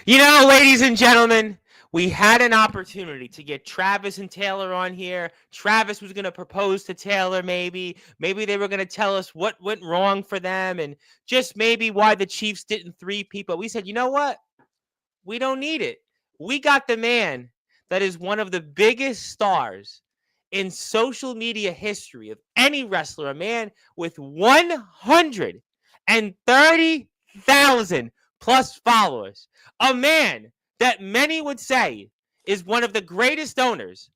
Ladies and gentlemen, we had an opportunity to get Travis and Taylor on here. Travis was going to propose to Taylor, maybe. Maybe they were going to tell us what went wrong for them and just maybe why the Chiefs didn't three-peat. But we said, you know what? We don't need it. We got the man that is one of the biggest stars in social media history of any wrestler, a man with 130,000 plus followers, a man that many would say is one of the greatest owners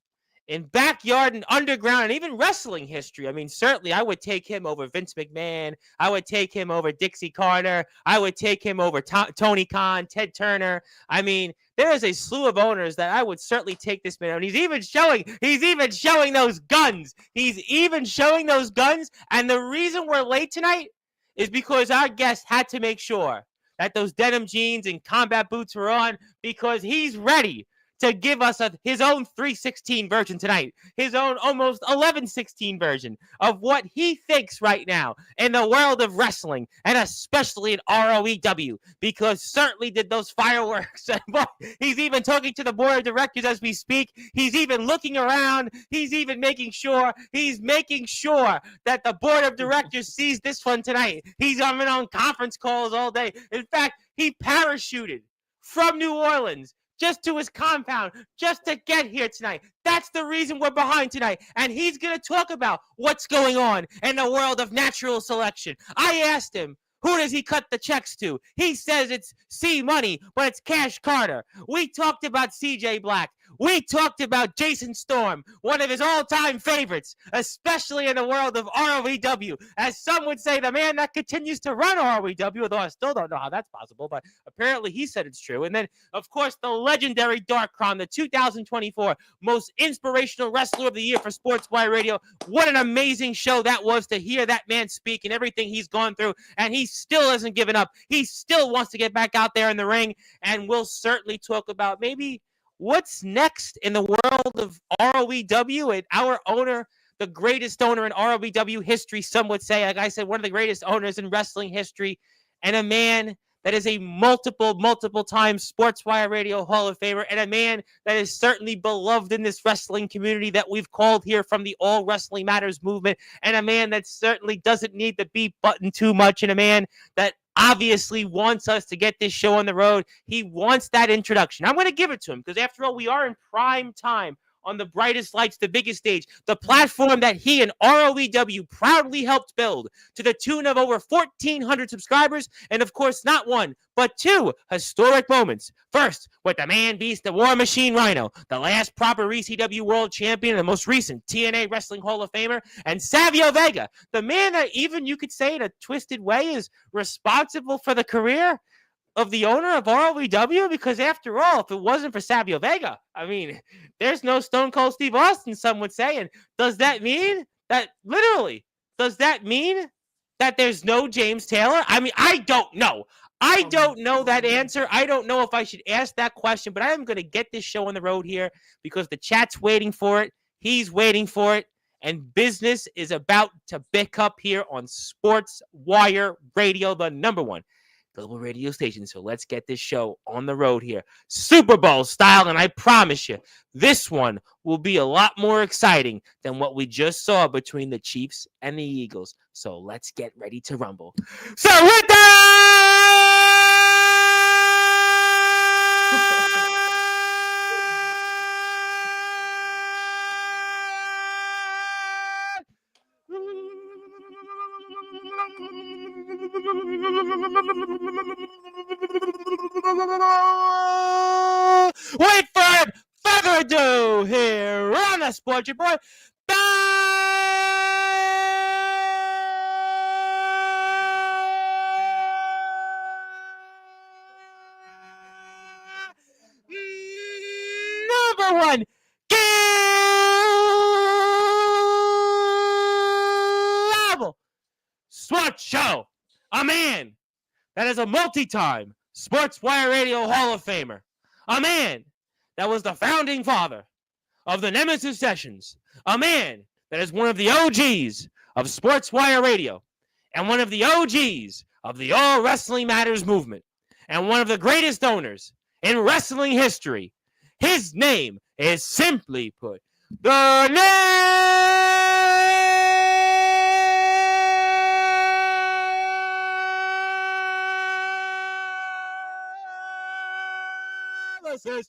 in backyard and underground and even wrestling history. I mean, certainly I would take him over Vince McMahon. I would take him over Dixie Carter. I would take him over Tony Khan, Ted Turner. I mean, there is a slew of owners that I would certainly take this man on. He's even showing those guns. He's even showing those guns. And the reason we're late tonight is because our guest had to make sure that those denim jeans and combat boots were on because he's ready to give us his own 316 version tonight, his own almost 1116 version of what he thinks right now in the world of wrestling, and especially in ROEW, because certainly did those fireworks. He's even talking to the board of directors as we speak. He's even looking around. He's even making sure that the board of directors sees this one tonight. He's on conference calls all day. In fact, he parachuted from New Orleans just to his compound, just to get here tonight. That's the reason we're behind tonight. And he's going to talk about what's going on in the world of natural selection. I asked him, who does he cut the checks to? He says it's C Money, but it's Cash Carter. We talked about CJ Black. We talked about Jason Storm, one of his all-time favorites, especially in the world of ROEW. As some would say, the man that continues to run ROEW, although I still don't know how that's possible, but apparently he said it's true. And then, of course, the legendary Darkron, the 2024 most inspirational wrestler of the year for Sportswire Radio. What an amazing show that was to hear that man speak and everything he's gone through. And he still hasn't given up. He still wants to get back out there in the ring. And we'll certainly talk about maybe what's next in the world of ROEW and our owner, the greatest owner in ROEW history, some would say. Like I said, one of the greatest owners in wrestling history, and a man that is a multiple time Sportswire Radio Hall of Famer, and a man that is certainly beloved in this wrestling community that we've called here from the All Wrestling Matters movement, and a man that certainly doesn't need the beat button too much, and a man that obviously wants us to get this show on the road. He wants that introduction. I'm going to give it to him because, after all, we are in prime time on the brightest lights, the biggest stage, the platform that he and ROEW proudly helped build to the tune of over 1,400 subscribers, and of course, not one, but two historic moments. First, with the man beast, the War Machine Rhino, the last proper ECW World Champion and the most recent TNA Wrestling Hall of Famer, and Savio Vega, the man that even you could say in a twisted way is responsible for the career of the owner of ROEW, because after all, if it wasn't for Savio Vega, I mean, there's no Stone Cold Steve Austin, some would say. And does that mean that there's no James Taylor? I mean, I don't know. I don't know that answer. I don't know if I should ask that question, but I am going to get this show on the road here because the chat's waiting for it. He's waiting for it. And business is about to pick up here on Sportswire Radio, the number one global radio station. So let's get this show on the road here, Super Bowl style. And I promise you, this one will be a lot more exciting than what we just saw between the Chiefs and the Eagles. So let's get ready to rumble. So with without further ado, here on the Sports Report, number one global sports show. A man that is a multi-time Sportswire Radio Hall of Famer. A man that was the founding father of the Nemesis Sessions. A man that is one of the OGs of Sportswire Radio and one of the OGs of the All Wrestling Matters movement. and one of the greatest owners in wrestling history. His name is, simply put, the Nemesis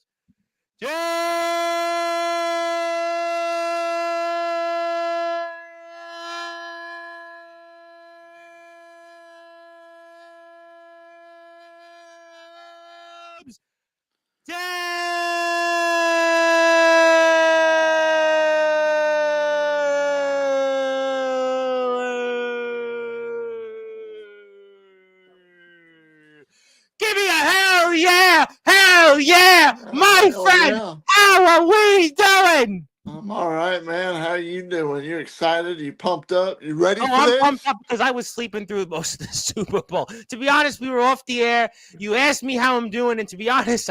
Give me a hell yeah! Hell yeah! My friend, yeah. how are we doing? I'm all right, man. How you doing? You excited? You pumped up? You ready for I'm this? pumped up because I was sleeping through most of the Super Bowl. To be honest, we were off the air. You asked me how I'm doing, and to be honest,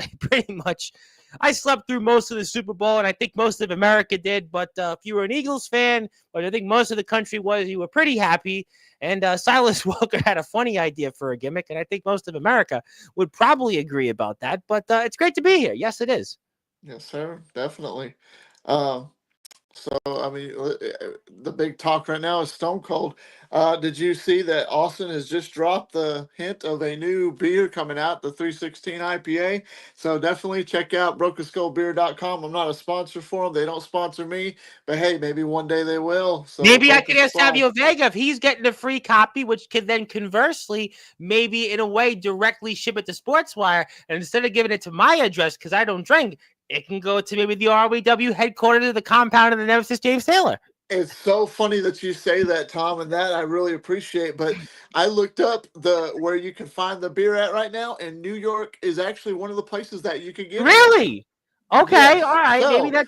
I slept through most of the Super Bowl, and I think most of America did. But if you were an Eagles fan, but I think most of the country was, you were pretty happy. And Silas Walker had a funny idea for a gimmick, and I think most of America would probably agree about that. But it's great to be here. Yes, it is. Yes, sir. Definitely. Um, So, I mean, the big talk right now is Stone Cold. Did you see that Austin has just dropped the hint of a new beer coming out, the 316 IPA? So definitely check out BrokenSkullBeer.com. I'm not a sponsor for them. They don't sponsor me. But hey, maybe one day they will. So Maybe I Broken could ask Skull. Savio Vega if he's getting a free copy, which could then conversely, maybe in a way, directly ship it to Sportswire. And instead of giving it to my address, because I don't drink, it can go to maybe the RWW headquarters of the compound of the Nemesis James Taylor. It's so funny that you say that, Tom, and that I really appreciate. But I looked up where you can find the beer at right now, and New York is actually one of the places that you can get it. Really? Okay, Yes. all right. So, maybe that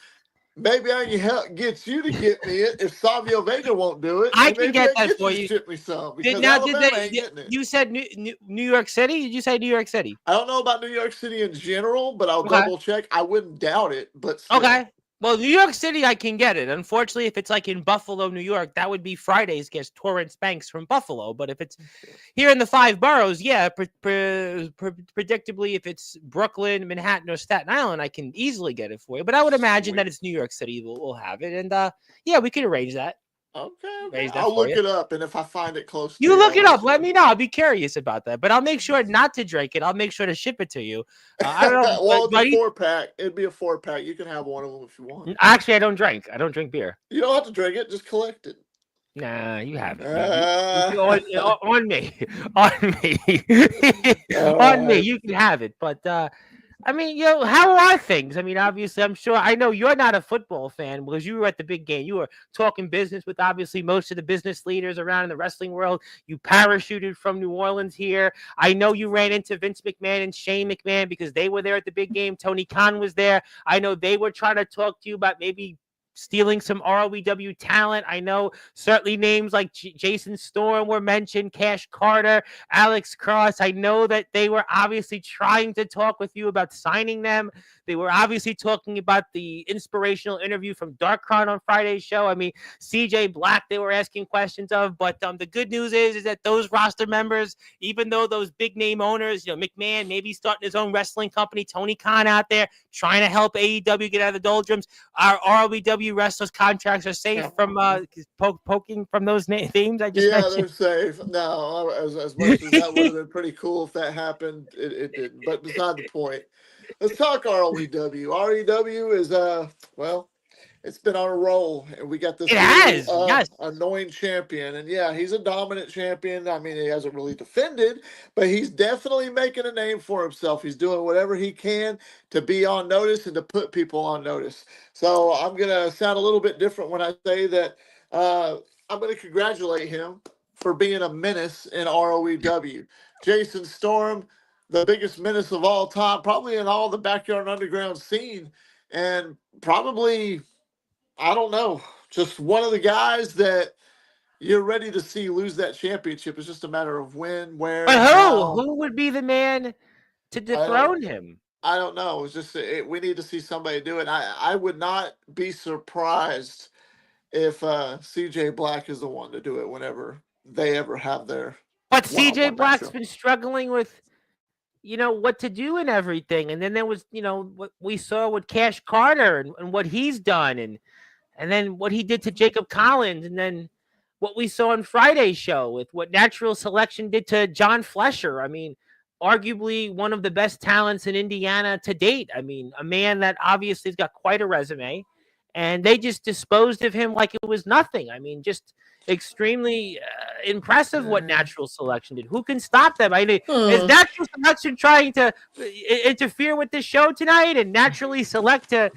maybe I can help get you to get me it if Savio Vega won't do it. I And can maybe get I that for you to you. ship me some because Now, Alabama ain't getting it. you said New York City? Did you say New York City? I don't know about New York City in general, but I'll Okay. double check. I wouldn't doubt it, but still. Okay. Well, New York City, I can get it. Unfortunately, if it's like in Buffalo, New York, that would be Friday's guest, Torrance Banks from Buffalo. But if it's here in the five boroughs, yeah, predictably, if it's Brooklyn, Manhattan, or Staten Island, I can easily get it for you. But I would imagine that it's New York City will have it. And yeah, we can arrange that. Okay. I'll look it up, and if I find it close to you look it up. Let me know. I'll be curious about that. But I'll make sure not to drink it. I'll make sure to ship it to you. I don't know. Well, it's a 4-pack. It'd be a 4-pack. You can have one of them if you want. Actually, I don't drink. I don't drink beer. You don't have to drink it. Just collect it. Nah, you have it. On me. On me. On me. You can have it. But I mean, how are things? I mean, obviously, I'm sure. I know you're not a football fan because you were at the big game. You were talking business with obviously most of the business leaders around in the wrestling world. You parachuted from New Orleans here. I know you ran into Vince McMahon and Shane McMahon because they were there at the big game. Tony Khan was there. I know they were trying to talk to you about maybe stealing some ROEW talent. I know certainly names like Jason Storm were mentioned, Cash Carter, Alex Cross. I know that they were obviously trying to talk with you about signing them. They were obviously talking about the inspirational interview from Darkron on Friday's show. I mean, CJ Black, they were asking questions of. But the good news is that those roster members, even though those big name owners, McMahon maybe starting his own wrestling company, Tony Khan out there trying to help AEW get out of the doldrums, our ROEW wrestlers' contracts are safe from poking from those names I just mentioned. They're safe. No, as much as that would have been pretty cool if that happened, it didn't. But beside the point, let's talk ROEW. ROEW is well, it's been on a roll, and we got this annoying champion. And yeah, he's a dominant champion. I mean, he hasn't really defended, but he's definitely making a name for himself. He's doing whatever he can to be on notice and to put people on notice. So I'm going to sound a little bit different when I say that I'm going to congratulate him for being a menace in ROEW. Jason Storm, the biggest menace of all time, probably in all the backyard underground scene, and probably, I don't know, just one of the guys that you're ready to see lose that championship. It's just a matter of when, where, but how. Who would be the man to dethrone him? I don't know. It's just we need to see somebody do it. I would not be surprised if CJ Black is the one to do it whenever they ever have their. But CJ Black's been struggling with, what to do and everything. And then there was, what we saw with Cash Carter and what he's done, and then what he did to Jacob Collins, and then what we saw on Friday's show with what Natural Selection did to John Flesher. I mean, arguably one of the best talents in Indiana to date. I mean, a man that obviously has got quite a resume, and they just disposed of him like it was nothing. I mean, just extremely impressive what Natural Selection did. Who can stop them? I mean, is Natural Selection trying to interfere with this show tonight and naturally select to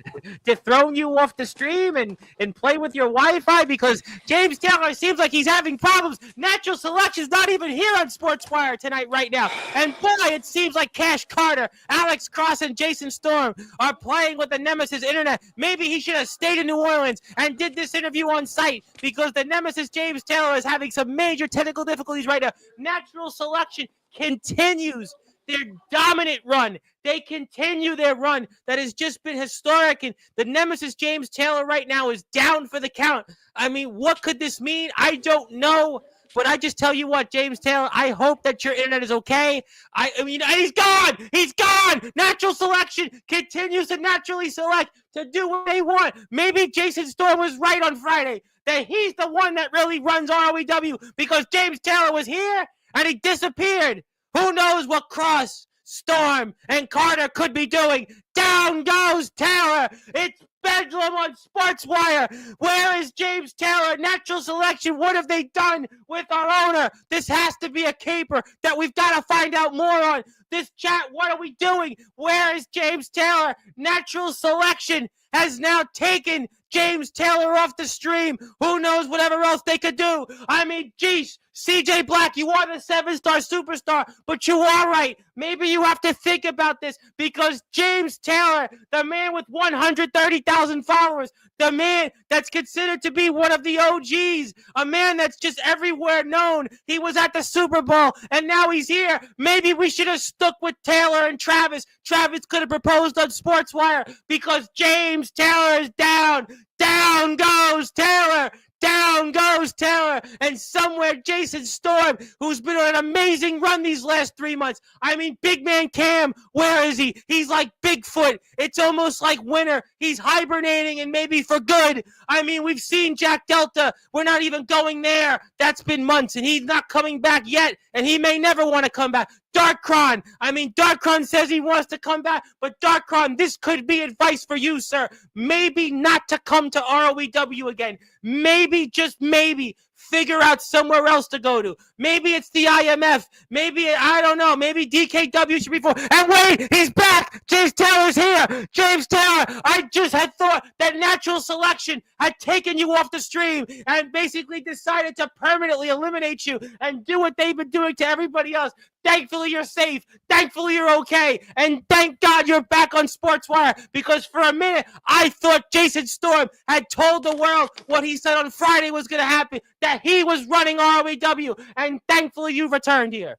throw you off the stream and play with your Wi-Fi? Because James Taylor seems like he's having problems. Natural Selection's not even here on Sportswire tonight right now. And boy, it seems like Cash Carter, Alex Cross, and Jason Storm are playing with the Nemesis internet. Maybe he should have stayed in New Orleans and did this interview on site, because the Nemesis James Taylor is having some major technical difficulties right now. Natural Selection continues their dominant run. They continue their run that has just been historic, and the Nemesis James Taylor right now is down for the count. I mean, what could this mean? I don't know. But I just tell you what, James Taylor, I hope that your internet is okay. I mean, he's gone. He's gone. Natural Selection continues to naturally select to do what they want. Maybe Jason Storm was right on Friday that he's the one that really runs ROEW, because James Taylor was here and he disappeared. Who knows what Cross, Storm, and Carter could be doing? Down goes Taylor. It's Bedlam on Sportswire. Where is James Taylor? Natural Selection, what have they done with our owner? This has to be a caper that we've got to find out more on. This chat, what are we doing? Where is James Taylor? Natural Selection has now taken James Taylor off the stream. Who knows whatever else they could do? I mean, geez, CJ Black, you are the 7-star superstar, but you are right. Maybe you have to think about this, because James Taylor, the man with 130,000 followers, the man that's considered to be one of the OGs, a man that's just everywhere known. He was at the Super Bowl, and now he's here. Maybe we should have stuck with Taylor and Travis. Travis could have proposed on Sportswire, because James Taylor is down. Down goes Taylor. Down goes Taylor. And somewhere Jason Storm, who's been on an amazing run these last 3 months. I mean, big man Cam, where is he? He's like Bigfoot. It's almost like winter. He's hibernating, and maybe for good. I mean, we've seen Jack Delta. We're not even going there. That's been months, and he's not coming back yet, and he may never want to come back. Darkron. I mean, Darkron says he wants to come back, but Darkron, this could be advice for you, sir. Maybe not to come to ROEW again. Maybe, just maybe, figure out somewhere else to go to. Maybe it's the IMF. Maybe, I don't know. Maybe DKW should be for. And wait, he's back. James Taylor's here. James Taylor, I just had thought that Natural Selection had taken you off the stream and basically decided to permanently eliminate you and do what they've been doing to everybody else. Thankfully, you're safe. Thankfully, you're okay. And thank God you're back on Sportswire, because for a minute, I thought Jason Storm had told the world what he said on Friday was going to happen, that he was running ROEW. And thankfully, you've returned here.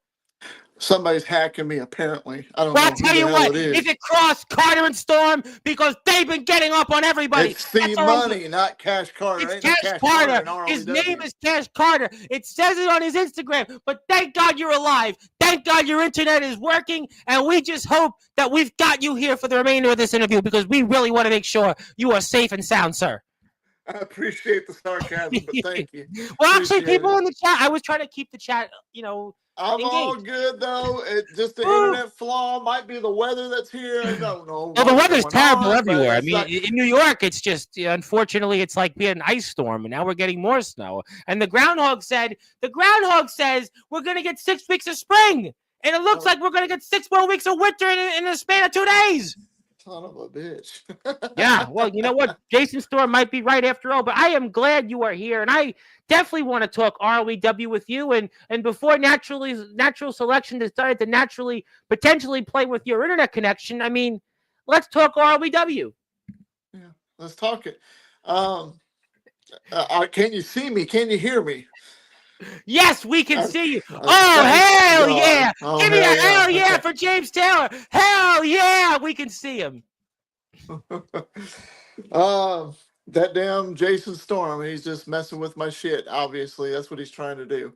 Somebody's hacking me, apparently. I don't Well, know. I'll tell you what, if it crossed Carter and Storm, because they've been getting up on everybody. It's the money, not Cash Carter. It's Cash Carter. His name is Cash Carter. It says it on his Instagram. But thank God you're alive. Thank God your internet is working. And we just hope that we've got you here for the remainder of this interview, because we really want to make sure you are safe and sound, sir. I appreciate the sarcasm, but thank you. Well, actually, people in the chat, I was trying to keep the chat, I'm engaged. all good, though. It's just the internet flaw. Might be the weather that's here. I don't know. Well, the weather's terrible everywhere. I mean, in New York, it's just, unfortunately, it's like being an ice storm, and now we're getting more snow. And the groundhog says we're going to get 6 weeks of spring. And it looks like we're going to get 6 more weeks of winter in the span of 2 days. Son of a bitch. Yeah, well, you know what? Jason Storm might be right after all, but I am glad you are here, and I definitely want to talk ROEW with you. And before Natural Selection decided to potentially play with your internet connection, I mean, let's talk ROEW. Yeah, let's talk it. Can you see me? Can you hear me? Yes, we can see you. Oh, hell yeah. Give me a hell yeah for James Taylor. Hell yeah, we can see him. That damn Jason Storm, he's just messing with my shit, obviously. That's what he's trying to do.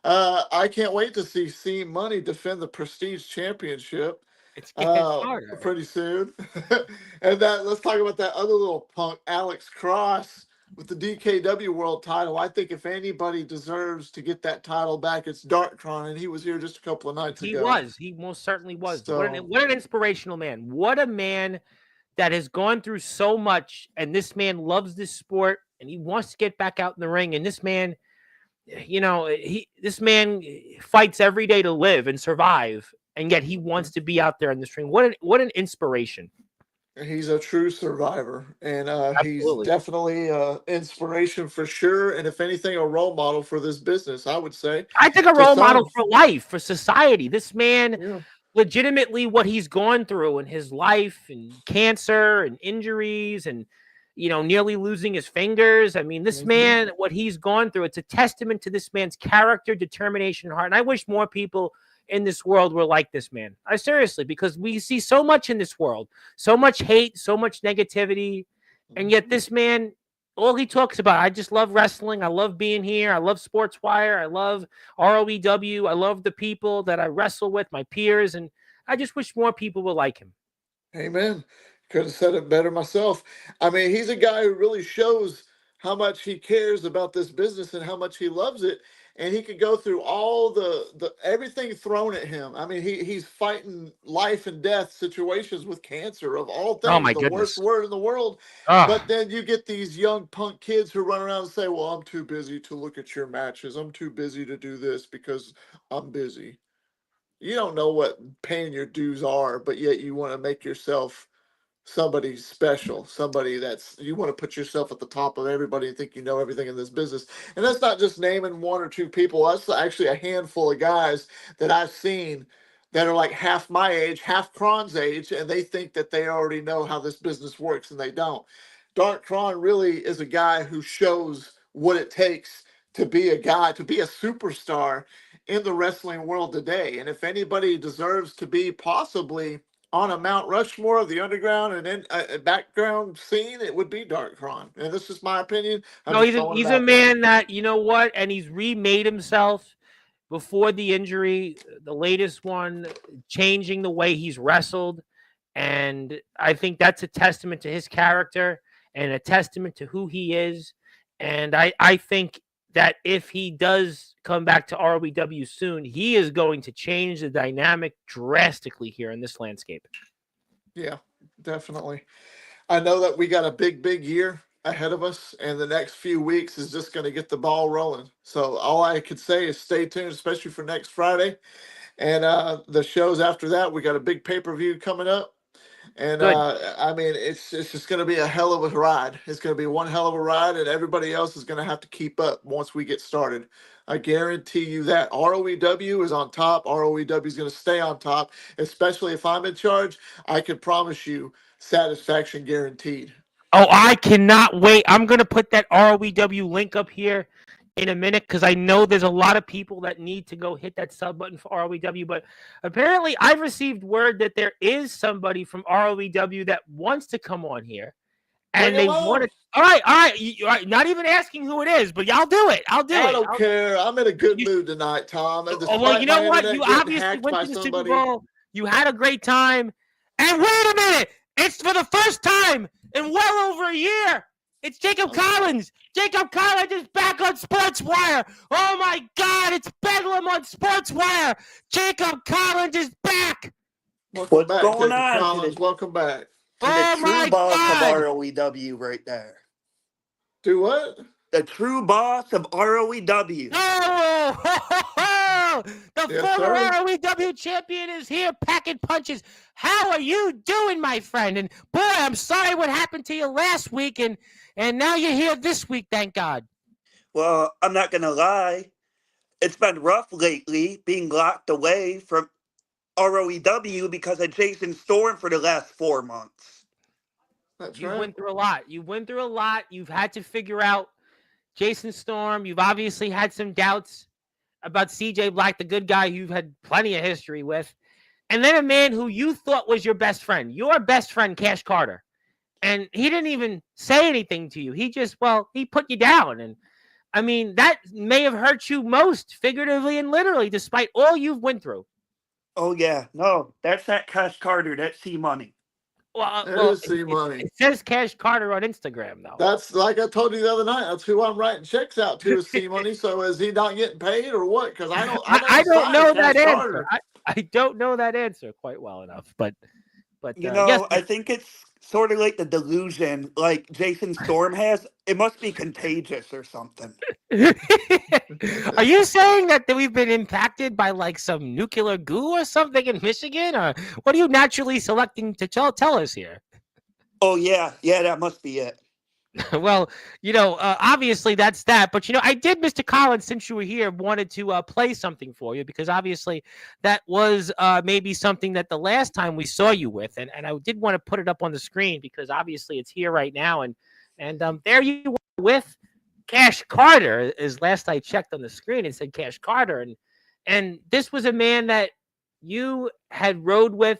I can't wait to see C Money defend the Prestige Championship It's getting harder. pretty soon. And that let's talk about that other little punk, Alex Cross, with the DKW World Title. I think if anybody deserves to get that title back, it's Darktron, and he was here just a couple of nights He ago. was. He most certainly was. So What an inspirational man. What a man that has gone through so much, and this man loves this sport, and he wants to get back out in the ring. And this man, this man fights every day to live and survive, and yet he wants to be out there in this ring. What an inspiration. he's a true survivor, and he's Absolutely. definitely inspiration for sure. And if anything, a role model for this business, I would say. I think a To role model some, for life, for society. This man, yeah. legitimately, what he's gone through in his life, and cancer and injuries, and nearly losing his fingers. I mean, this man, what he's gone through, it's a testament to this man's character, determination, and heart. And I wish more people in this world were like this man. I seriously, because we see so much in this world, so much hate, so much negativity, and yet this man, all he talks about, I just love wrestling. I love being here. I love Sportswire. I love ROEW. I love the people that I wrestle with, my peers, and I just wish more people were like him. Amen. Could have said it better myself. I mean, he's a guy who really shows how much he cares about this business and how much he loves it. And he could go through all the everything thrown at him. I mean, he's fighting life and death situations with cancer of all Oh things, my the worst goodness. word in the world. Oh, But then you get these young punk kids who run around and say, "Well, I'm too busy to look at your matches. I'm too busy to do this because I'm busy." You don't know what paying your dues are, but yet you want to make yourself somebody special, somebody that's you want to put yourself at the top of everybody and think you know everything in this business. And that's not just naming one or two people. That's actually a handful of guys that I've seen that are like half my age, half Kron's age, and they think that they already know how this business works, and they don't. Dark Kron really is a guy who shows what it takes to be a guy, to be a superstar in the wrestling world today. And if anybody deserves to be possibly on a Mount Rushmore of the underground and in a background scene, it would be Darkron. And this is my opinion. I'm no, just throwing it he's a out there. man that, you know what, and he's remade himself before the injury, the latest one, changing the way he's wrestled. And I think that's a testament to his character and a testament to who he is. And I think that if he does come back to ROEW soon, he is going to change the dynamic drastically here in this landscape. Yeah, definitely. I know that we got a big year ahead of us, and the next few weeks is just going to get the ball rolling. So all I could say is stay tuned, especially for next Friday. And the shows after that, we got a big pay-per-view coming up. And Good. I mean, it's just going to be a hell of a ride. It's going to be one hell of a ride, and everybody else is going to have to keep up once we get started. I guarantee you that ROEW is on top. ROEW is going to stay on top, especially if I'm in charge. I can promise you satisfaction guaranteed. Oh, I cannot wait. I'm going to put that ROEW link up here in a minute because I know there's a lot of people that need to go hit that sub button for ROEW. But apparently, I've received word that there is somebody from ROEW that wants to come on here. And Bring they them on. want to. All right. All right. Not even asking who it is, but y'all do it. I'll do it. I don't care. I'm in a good You- mood tonight, Tom. And Oh, well, despite you know my what? internet You getting obviously hacked went by to the Super somebody, Bowl. You had a great time. And wait a minute. It's for the first time in well over a year. It's Jacob Collins. Jacob Collins is back on Sportswire. Oh, my God. It's Bedlam on Sportswire. Jacob Collins is back. welcome What's back, going Jacob on Collins. to Welcome back. the Oh, true my boss God. of ROEW right there? Do what? The true boss of ROEW. Oh, the Yes, former sir. ROEW champion is here packing punches. How are you doing, my friend? And boy, I'm sorry what happened to you last week, and now you're here this week, thank God. Well, I'm not going to lie. It's been rough lately being locked away from ROEW because of Jason Storm for the last 4 months. That's You right. went through a lot. You went through a lot. You've had to figure out Jason Storm. You've obviously had some doubts about CJ Black, the good guy you've had plenty of history with. And then a man who you thought was your best friend, Cash Carter. And he didn't even say anything to you. He just, he put you down. And I mean, that may have hurt you most, figuratively and literally, despite all you've went through. Oh yeah, no, that's that Cash Carter. That's C Money. It is C Money. It says Cash Carter on Instagram, though. That's like I told you the other night. That's who I'm writing checks out to is C Money. So is he not getting paid or what? Because I don't know that Cash answer. Carter. I don't know that answer quite well enough, but Yes, I think it's sort of like the delusion like Jason Storm has. It must be contagious or something. Are you saying that we've been impacted by like some nuclear goo or something in Michigan, or what are you naturally selecting to tell us here? Oh yeah, that must be it. Well, obviously that's that. But, I did, Mr. Collins, since you were here, wanted to play something for you because obviously that was maybe something that the last time we saw you with. And I did want to put it up on the screen because obviously it's here right now. And there you were with Cash Carter, as last I checked on the screen, it said Cash Carter. And this was a man that you had rode with.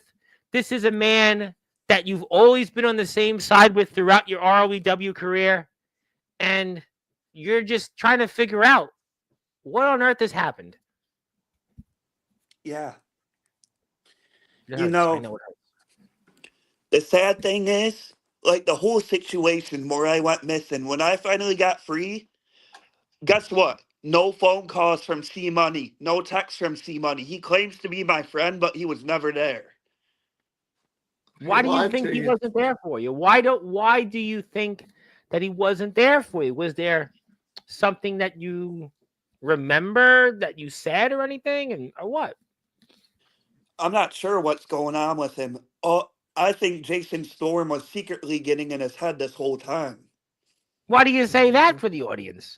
This is a man that you've always been on the same side with throughout your ROEW career, and you're just trying to figure out what on earth has happened. Yeah. I know it hurts. The sad thing is, like the whole situation where I went missing, when I finally got free, guess what? No phone calls from C Money, no text from C Money. He claims to be my friend, but he was never there. Why do you think he wasn't there for you? Why do you think that he wasn't there for you? Was there something that you remember that you said or anything, or what? I'm not sure what's going on with him. I think Jason Storm was secretly getting in his head this whole time. Why do you say that for the audience?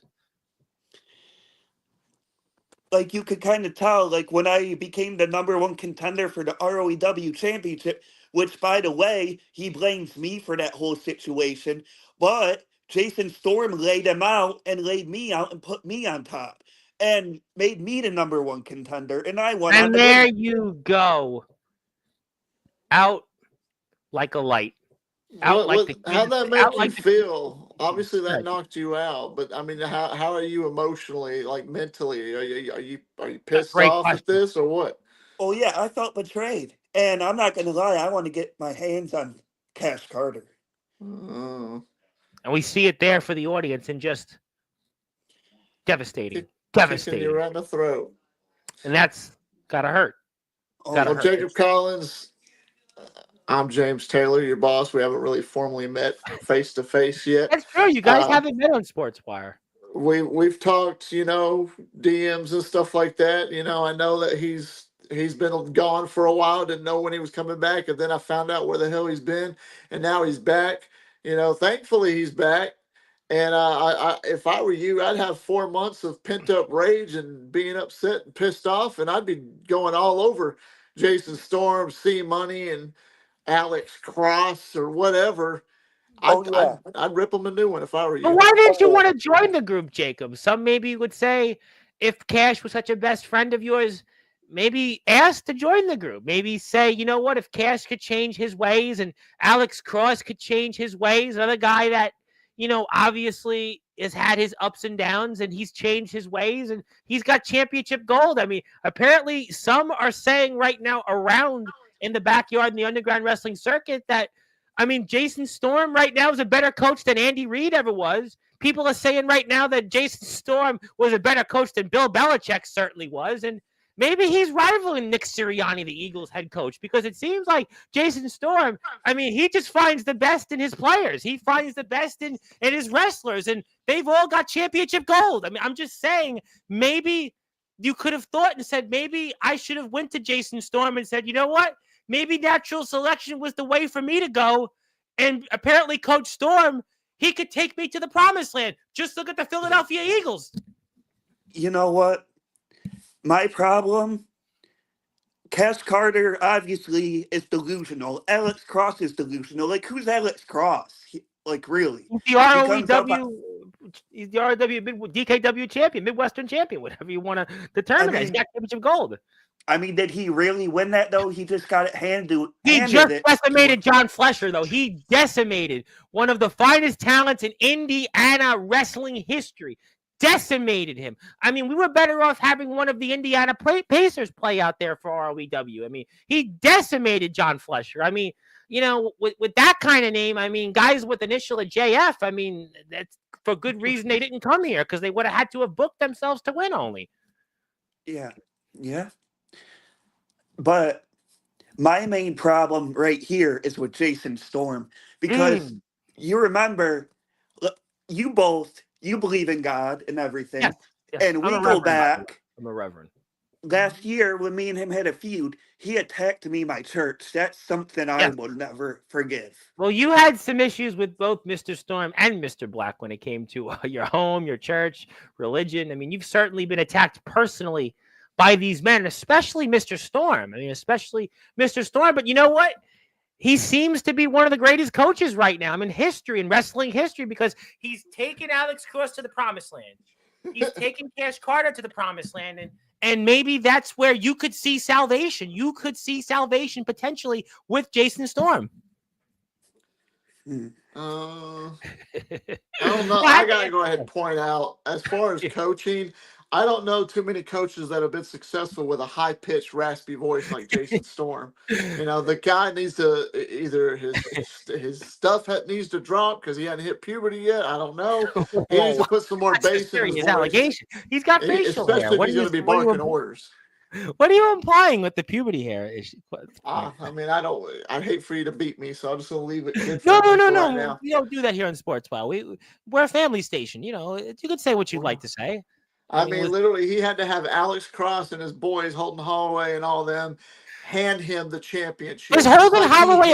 Like you could kind of tell, like when I became the #1 contender for the ROEW championship, which by the way, he blames me for that whole situation, but Jason Storm laid him out and laid me out and put me on top and made me the #1 contender, and I won. And there you go. Out like a light. How'd that make you feel? Obviously, that knocked you out, but I mean, how are you emotionally, like mentally? Are you pissed off at this or what? Oh yeah, I felt betrayed, and I'm not gonna lie. I want to get my hands on Cash Carter. And we see it there for the audience, and just devastating. Kicking you right in the throat, and that's gotta hurt. Well, Jacob Collins. I'm James Taylor, your boss. We haven't really formally met face to face yet. That's true. You guys haven't met on Sportswire. We've talked, DMs and stuff like that. I know that he's been gone for a while. Didn't know when he was coming back, and then I found out where the hell he's been, and now he's back. Thankfully he's back. And I if I were you, I'd have 4 months of pent up rage and being upset and pissed off, and I'd be going all over Jason Storm, C Money, and Alex Cross or whatever. I'd rip them a new one if I were you. But why didn't you want to join the group, Jacob? Some maybe would say, if Cash was such a best friend of yours, maybe ask to join the group. Maybe say, you know what, if Cash could change his ways and Alex Cross could change his ways, another guy that, obviously has had his ups and downs and he's changed his ways and he's got championship gold. I mean, apparently some are saying right now around in the backyard in the underground wrestling circuit that, Jason Storm right now is a better coach than Andy Reid ever was. People are saying right now that Jason Storm was a better coach than Bill Belichick certainly was. And maybe he's rivaling Nick Sirianni, the Eagles head coach, because it seems like Jason Storm, he just finds the best in his players. He finds the best in his wrestlers, and they've all got championship gold. I'm just saying, maybe you could have thought and said, maybe I should have went to Jason Storm and said, you know what? Maybe natural selection was the way for me to go. And apparently Coach Storm, he could take me to the promised land. Just look at the Philadelphia Eagles. You know what? My problem, Cash Carter obviously is delusional. Alex Cross is delusional. Like, who's Alex Cross? Really? He's the ROEW, he's the ROEW DKW champion, Midwestern champion, whatever you want to determine. He's got championship gold. Did he really win that, though? He just got it handed. He just decimated John Flesher, though. He decimated one of the finest talents in Indiana wrestling history. decimated him. I mean, we were better off having one of the Indiana Pacers play out there for ROEW. I mean, he decimated John Flesher. I mean, with that kind of name, I mean, guys with initial at JF, I mean, that's for good reason they didn't come here because they would have had to have booked themselves to win only. Yeah. Yeah. But my main problem right here is with Jason Storm because you remember, you believe in God and everything. Yes. And we go back. I'm a reverend. Last year, when me and him had a feud, he attacked me, my church. That's something I will never forgive. Well, you had some issues with both Mr. Storm and Mr. Black when it came to your home, your church, religion. I mean, you've certainly been attacked personally by these men, especially Mr. Storm. I mean, especially Mr. Storm. But you know what? He seems to be one of the greatest coaches right now in history, in wrestling history, because he's taken Alex Cross to the promised land. He's taken Cash Carter to the promised land. And maybe that's where you could see salvation. You could see salvation potentially with Jason Storm. I don't know. I got to go ahead and point out, as far as coaching, I don't know too many coaches that have been successful with a high-pitched, raspy voice like Jason Storm. The guy needs to either his stuff needs to drop because he hadn't hit puberty yet. I don't know. He needs to put some more bass in his voice. Allegation. He's got facial hair. Especially if he's going to be barking orders. What are you implying with the puberty hair issue? I mean, I'd hate for you to beat me, so I'm just going to leave it. No. Right, we don't do that here in Sportzwire. We're a family station. You could say what you'd like to say. I mean, literally, he had to have Alex Cross and his boys, Holden Holloway and all them, hand him the championship. Is Holden Holloway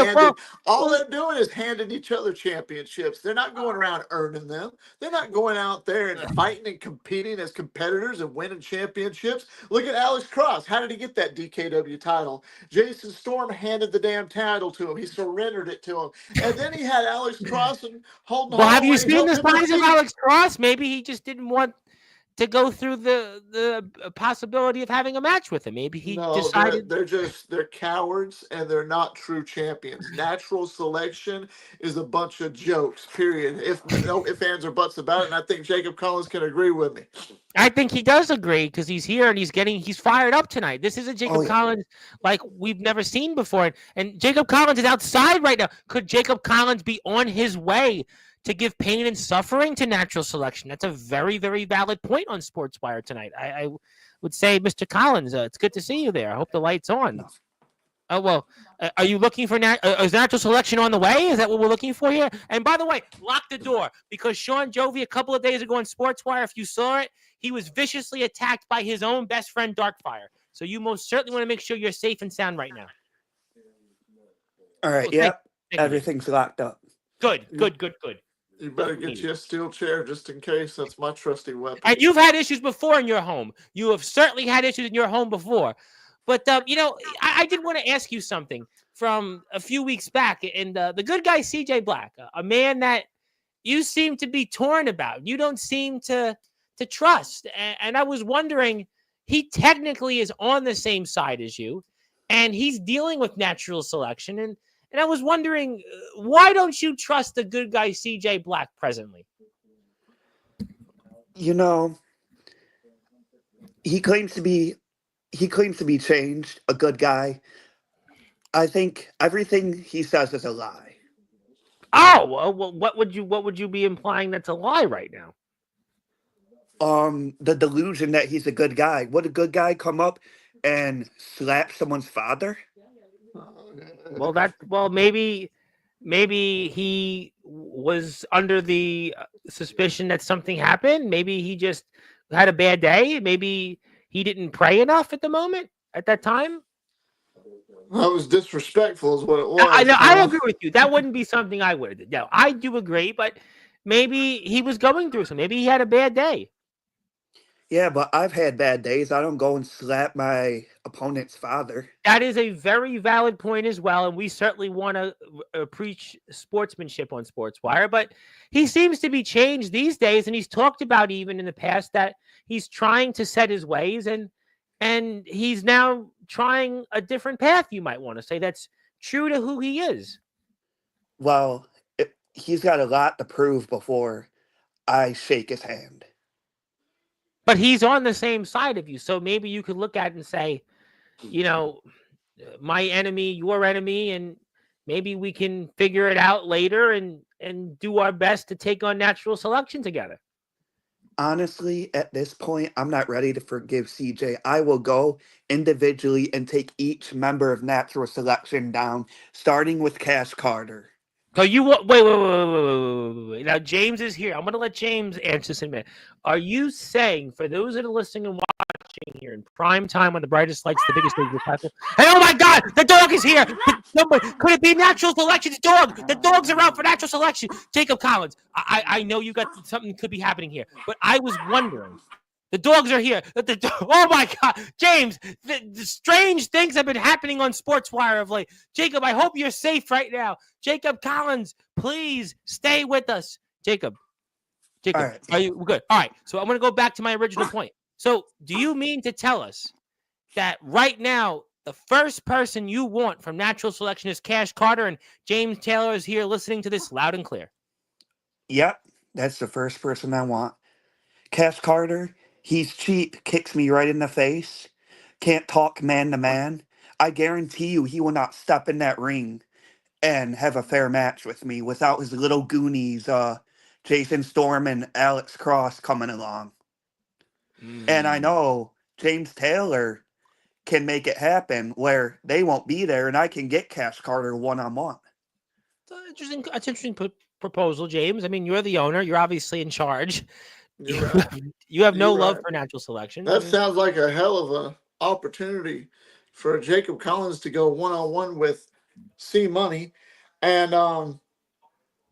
all they're doing is handing each other championships. They're not going around earning them. They're not going out there and fighting and competing as competitors and winning championships. Look at Alex Cross. How did he get that DKW title? Jason Storm handed the damn title to him. He surrendered it to him. And then he had Alex Cross and Holden Holloway. Well, have you seen the size of Alex Cross? Maybe he just didn't want to go through the possibility of having a match with him. Maybe he decided they're cowards and they're not true champions. Natural selection is a bunch of jokes, period. If fans or buts about it, and I think Jacob Collins can agree with me. I think he does agree because he's here and he's fired up tonight. This is a Jacob Collins like we've never seen before. And Jacob Collins is outside right now. Could Jacob Collins be on his way to give pain and suffering to natural selection? That's a very, very valid point on Sportswire tonight. I would say, Mr. Collins, it's good to see you there. I hope the light's on. Oh, well, are you looking for is natural selection on the way? Is that what we're looking for here? And by the way, lock the door because Sean Jovi, a couple of days ago on Sportswire, if you saw it, he was viciously attacked by his own best friend, Darkfire. So you most certainly want to make sure you're safe and sound right now. All right. Yep. Everything's locked up. Good. You better get you a steel chair just in case. That's my trusty weapon. And you've had issues before in your home. You have certainly had issues in your home before. But, I did want to ask you something from a few weeks back. And the good guy, CJ Black, a man that you seem to be torn about. You don't seem to trust. And I was wondering, he technically is on the same side as you. And he's dealing with natural selection. And I was wondering, why don't you trust the good guy CJ Black presently? He claims to be changed, a good guy. I think everything he says is a lie. Oh, well, what would you be implying that's a lie right now? The delusion that he's a good guy. Would a good guy come up and slap someone's father? Well, maybe he was under the suspicion that something happened. Maybe he just had a bad day. Maybe he didn't pray enough at that time. That was disrespectful is what it was. I agree with you. That wouldn't be something I would have done. No, I do agree, but maybe he was going through something. Maybe he had a bad day. Yeah, but I've had bad days. I don't go and slap my opponent's father. That is a very valid point as well, and we certainly want to preach sportsmanship on Sportswire, but he seems to be changed these days, and he's talked about even in the past that he's trying to set his ways, and he's now trying a different path, you might want to say, that's true to who he is. Well, he's got a lot to prove before I shake his hand. but he's on the same side of you. So maybe you could look at it and say, you know, my enemy, your enemy, and maybe we can figure it out later and do our best to take on natural selection together. Honestly, at this point, I'm not ready to forgive CJ. I will go individually and take each member of natural selection down, starting with Cash Carter. So you want wait. Now James is here. I'm going to let James answer this in a minute. Are you saying, for those that are listening and watching here in prime time on the brightest lights, the biggest stage of the platform, hey, oh my God, the dog is here! Could it be natural selection? The dog! The dogs are out for natural selection. Jacob Collins, I know you got something could be happening here, but I was wondering. The dogs are here. Oh my God, James! The strange things have been happening on Sportswire of late. Jacob, I hope you're safe right now. Jacob Collins, please stay with us. Jacob, All right. are you good? All right. So I'm going to go back to my original point. So do you mean to tell us that right now the first person you want from natural selection is Cash Carter, and James Taylor is here listening to this loud and clear? Yep, that's the first person I want. Cash Carter, he's cheap, kicks me right in the face, can't talk man to man. I guarantee you he will not step in that ring and have a fair match with me without his little goonies, Jason Storm and Alex Cross coming along. And I know James Taylor can make it happen where they won't be there and I can get Cash Carter one-on-one. Interesting proposal, James. I mean, you're the owner. You're obviously in charge. You're right. You have no You're love right. for natural selection. That sounds like a hell of a opportunity for Jacob Collins to go one-on-one with C Money. And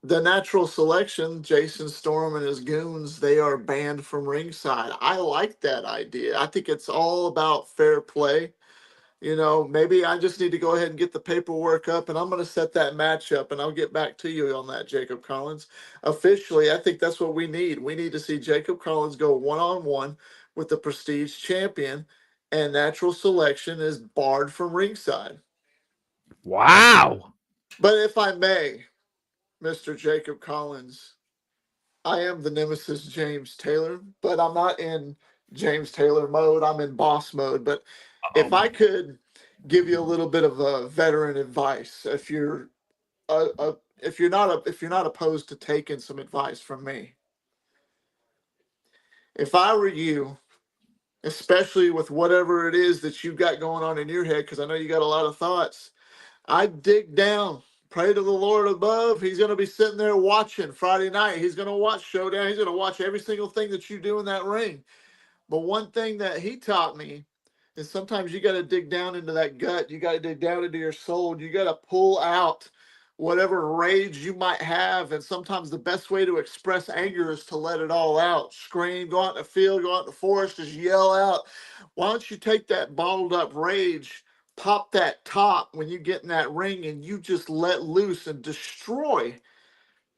the natural selection, Jason Storm and his goons, they are banned from ringside. I like that idea. I think it's all about fair play. You know, maybe I just need to go ahead and get the paperwork up, and I'm going to set that match up, and I'll get back to you on that, Jacob Collins. Officially, I think that's what we need. We need to see Jacob Collins go one-on-one with the Prestige champion, and natural selection is barred from ringside. Wow. But if I may, Mr. Jacob Collins, I am the nemesis James Taylor, but I'm not in James Taylor mode. I'm in boss mode. But if I could give you a little bit of a veteran advice, if you're if you're not opposed to taking some advice from me, if I were you, especially with whatever it is that you've got going on in your head, because I know you got a lot of thoughts, I'd dig down. Pray to the Lord above. He's going to be sitting there watching Friday night. He's going to watch Showdown. He's going to watch every single thing that you do in that ring. But one thing that he taught me is sometimes you got to dig down into that gut. You got to dig down into your soul. You got to pull out whatever rage you might have. And sometimes the best way to express anger is to let it all out. Scream, go out in the field, go out in the forest, just yell out. Why don't you take that bottled up rage, pop that top when you get in that ring, and you just let loose and destroy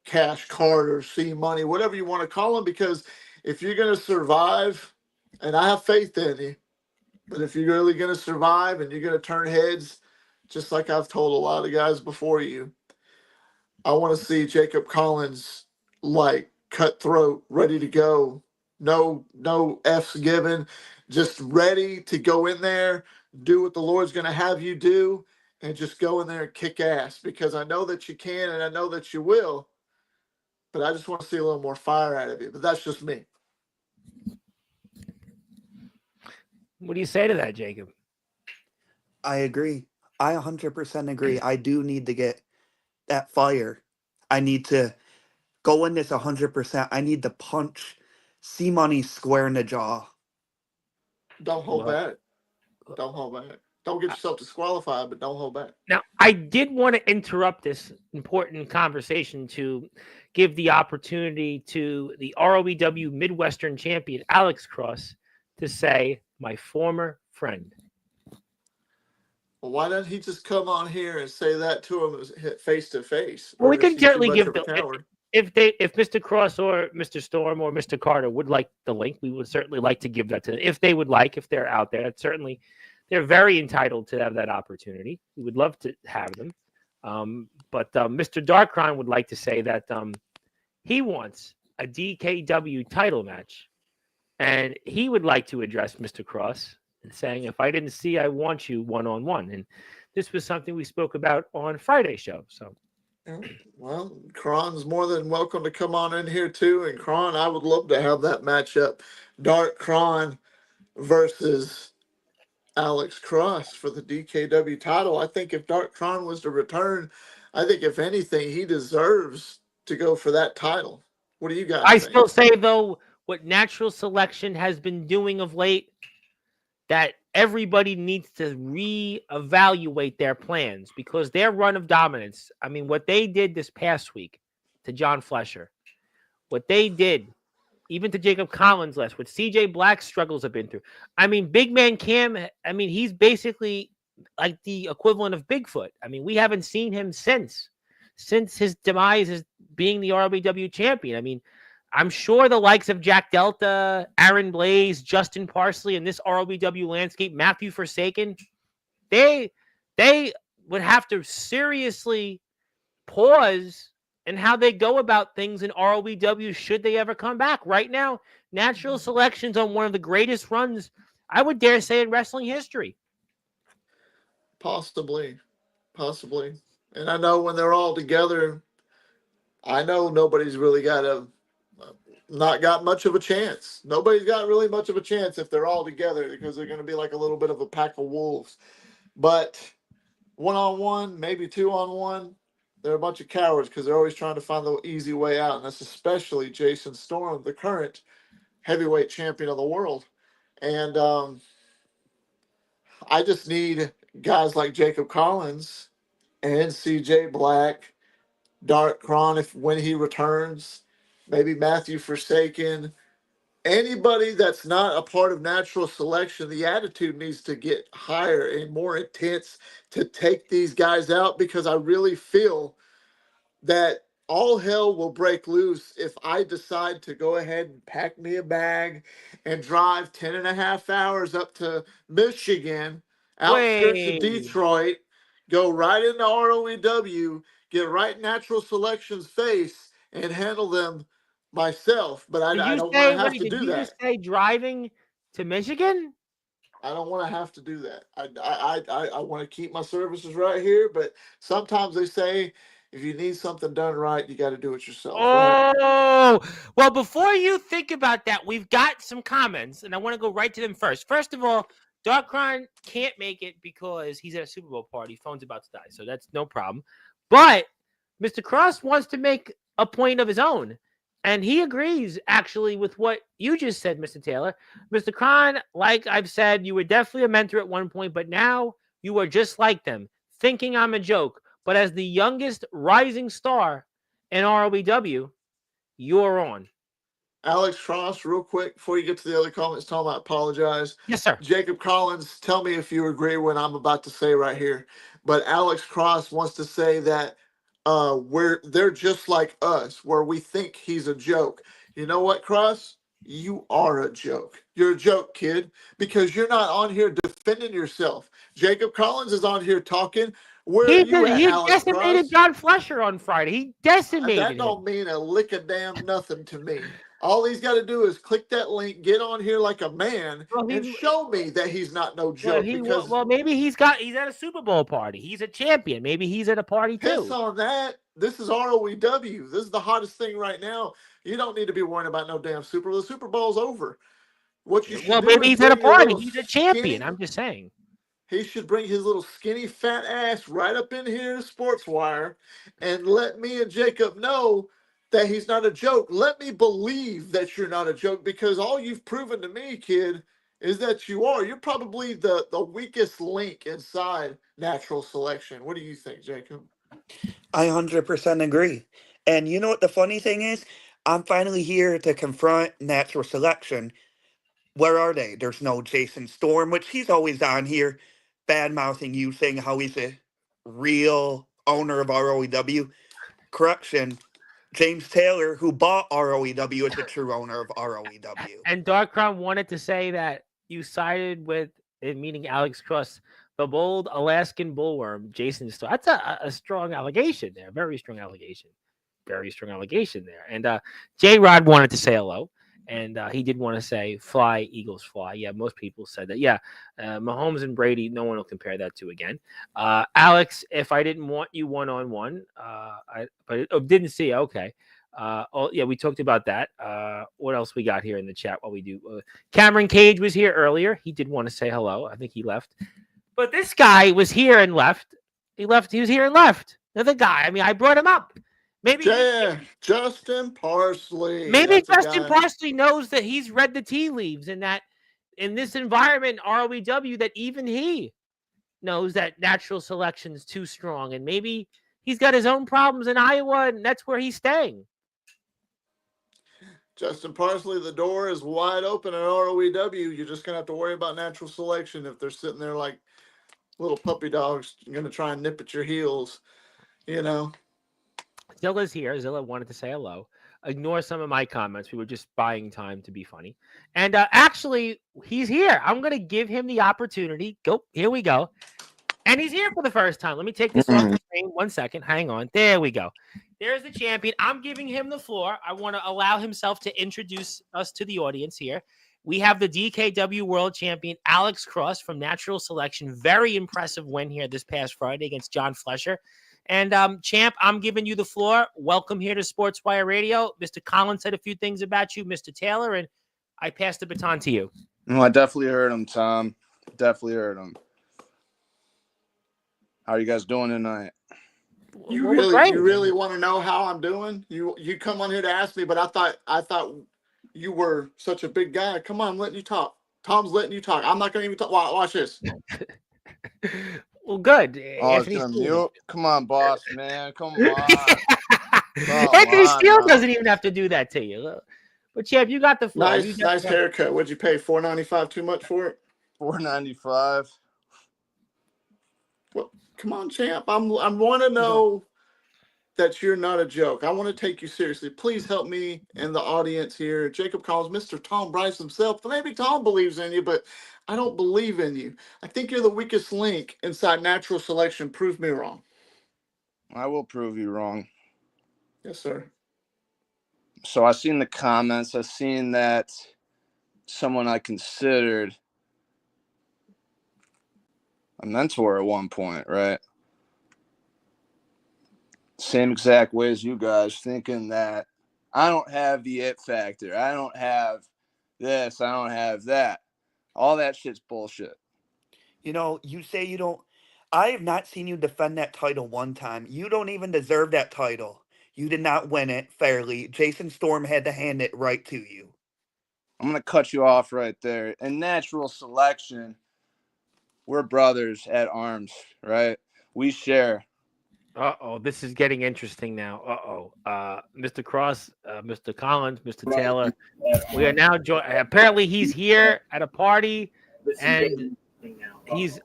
Cash Carter, C Money, whatever you want to call him, because if you're going to survive, and I have faith in you, but if you're really going to survive and you're going to turn heads, just like I've told a lot of guys before you, I want to see Jacob Collins like cutthroat, ready to go. No F's given, just ready to go in there, do what the Lord's going to have you do, and just go in there and kick ass, because I know that you can and I know that you will, but I just want to see a little more fire out of you. But that's just me. What do you say to that, Jacob? I agree. I 100% agree. I do need to get that fire. I need to go in this 100%. I need to punch C Money square in the jaw. Don't hold back. Don't hold back. Don't get yourself disqualified, but don't hold back. Now, I did want to interrupt this important conversation to give the opportunity to the ROEW Midwestern champion, Alex Cross, to say, my former friend. Well, why doesn't he just come on here and say that to him face to face? Well, we Or is can he certainly too much give of a coward? if Mr. Cross or Mr. Storm or Mr. Carter would like the link, we would certainly like to give that to them. If they would like, if they're out there, certainly they're very entitled to have that opportunity. We would love to have them. But Mr. Darkron would like to say that he wants a DKW title match And he would like to address Mr. Cross and saying, if I didn't see, I want you one-on-one. And this was something we spoke about on Friday's show. So, Yeah. Well, Kron's more than welcome to come on in here too. And Kron, I would love to have that matchup. Dark Kron versus Alex Cross for the DKW title. I think if Dark Kron was to return, I think if anything, he deserves to go for that title. What do you guys I think? still say, though, what natural selection has been doing of late, that everybody needs to reevaluate their plans because their run of dominance, I mean, what they did this past week to John Flesher, what they did even to Jacob Collins last, what CJ Black's struggles have been through. I mean, Big Man Cam, I mean, he's basically like the equivalent of Bigfoot. I mean, we haven't seen him since his demise as being the RLBW champion. I mean, I'm sure the likes of Jack Delta, Aaron Blaze, Justin Parsley, and this RLBW landscape, Matthew Forsaken, they would have to seriously pause and how they go about things in RLBW should they ever come back. Right now, natural selections on one of the greatest runs, I would dare say, in wrestling history. Possibly. Possibly. And I know when they're all together, I know nobody's really not got much of a chance. Nobody's got really much of a chance if they're all together because they're going to be like a little bit of a pack of wolves. But 1-on-1, maybe 2-on-1, they're a bunch of cowards because they're always trying to find the easy way out. And that's especially Jason Storm, the current heavyweight champion of the world. And I just need guys like Jacob Collins and CJ Black, Dark Kron, if when he returns, maybe Matthew Forsaken, anybody that's not a part of natural selection, the attitude needs to get higher and more intense to take these guys out because I really feel that all hell will break loose if I decide to go ahead and pack me a bag and drive 10 and a half hours up to Michigan, outskirts of Wait, Detroit, go right into ROEW, get right in natural selection's face and handle them myself. But did I you don't want say, to have wait, to did do you just that. say driving to Michigan? I don't want to have to do that. I want to keep my services right here, but sometimes they say if you need something done right, you got to do it yourself, right? Oh, well, before you think about that, we've got some comments, and I want to go right to them first. First of all, Darkron can't make it because he's at a Super Bowl party. Phone's about to die, so that's no problem. But Mr. Cross wants to make a point of his own, and he agrees, actually, with what you just said, Mr. Taylor. Mr. Kron, like I've said, you were definitely a mentor at one point, but now you are just like them, thinking I'm a joke. But as the youngest rising star in ROBW, you're on. Alex Cross, real quick before you get to the other comments, Tom, I apologize. Yes, sir. Jacob Collins, tell me if you agree what I'm about to say right here. But Alex Cross wants to say that they're just like us, where we think he's a joke. You know what, Cross? You are a joke. You're a joke, kid, because you're not on here defending yourself. Jacob Collins is on here talking. Where are you at, He Alex decimated Cross? John Flesher on Friday. He That decimated him. don't mean a lick of damn nothing to me. All he's got to do is click that link, get on here like a man, Well, and show me that he's not no joke. Because maybe he's at a Super Bowl party. He's a champion. Maybe he's at a party piss too. on that. This is ROEW. This is the hottest thing right now. You don't need to be worrying about no damn Super Bowl. The Super Bowl's over. What you should Well, do maybe is he's at a bring your party. little He's a champion. skinny. I'm just saying. He should bring his little skinny fat ass right up in here to Sportswire and let me and Jacob know that he's not a joke. Let me believe that you're not a joke because all you've proven to me, kid, is that you are. You're probably the weakest link inside natural selection. What do you think, Jacob? I 100% agree. And you know what the funny thing is? I'm finally here to confront natural selection. Where are they? There's no Jason Storm, which he's always on here, bad mouthing you, saying how he's a real owner of ROEW. Correction, James Taylor, who bought ROEW, is the true owner of ROEW. And Dark Crown wanted to say that you sided with, meaning Alex Cross, the bold Alaskan bullworm, Jason Storm. That's a strong allegation there. Very strong allegation. Very strong allegation there. And J Rod wanted to say hello. And he did want to say, "Fly, Eagles, fly." Yeah, most people said that. Yeah, Mahomes and Brady, no one will compare that to again. Alex, if I didn't want you one-on-one, didn't see. Okay. Yeah, we talked about that. What else we got here in the chat while we do? Cameron Cage was here earlier. He did want to say hello. I think he left. But this guy was here and left. He left. He was here and left. Another guy. I mean, I brought him up. Maybe Justin Parsley. Maybe That's a Justin guy. Parsley knows that he's read the tea leaves and that in this environment, ROEW, that even he knows that natural selection is too strong. And maybe he's got his own problems in Iowa, and that's where he's staying. Justin Parsley, the door is wide open at ROEW. You're just going to have to worry about natural selection if they're sitting there like little puppy dogs going to try and nip at your heels, you know. Zilla's here. Zilla wanted to say hello. Ignore some of my comments. We were just buying time to be funny. And actually, he's here. I'm going to give him the opportunity. Go. Here we go. And he's here for the first time. Let me take this off the screen. 1 second. Hang on. There we go. There's the champion. I'm giving him the floor. I want to allow himself to introduce us to the audience here. We have the DKW World Champion, Alex Cross from Natural Selection. Very impressive win here this past Friday against John Flesher. And champ, I'm giving you the floor. Welcome here to Sportswire Radio. Mr. Collins said a few things about you, Mr. Taylor, and I pass the baton to you. No, I definitely heard him, Tom. Definitely heard him. How are you guys doing tonight? You really want to know how I'm doing? You come on here to ask me, but I thought you were such a big guy. Come on, I'm letting you talk. Tom's letting you talk. I'm not going to even talk. Watch this. Well, good. Come on, boss, man. Come on. Anthony Steele doesn't even have to do that to you. But, champ, you got the floor. Nice haircut. What'd you pay? $4.95 too much for it? $4.95. Well, come on, champ. I want to know that you're not a joke. I want to take you seriously. Please help me and the audience here. Jacob Collins, Mr. Tom Bryce himself. Maybe Tom believes in you, but I don't believe in you. I think you're the weakest link inside natural selection. Prove me wrong. I will prove you wrong. Yes, sir. So I seen the comments. I seen that someone I considered a mentor at one point, right? Same exact way as you guys, thinking that I don't have the it factor. I don't have this. I don't have that. All that shit's bullshit. You know, you say you don't. I have not seen you defend that title one time. You don't even deserve that title. You did not win it fairly. Jason Storm had to hand it right to you. I'm going to cut you off right there. In natural selection, we're brothers at arms, right? We share. Uh-oh, this is getting interesting now. Mr. Cross, Mr. Collins, Mr. Taylor. We are now apparently he's here at a party, and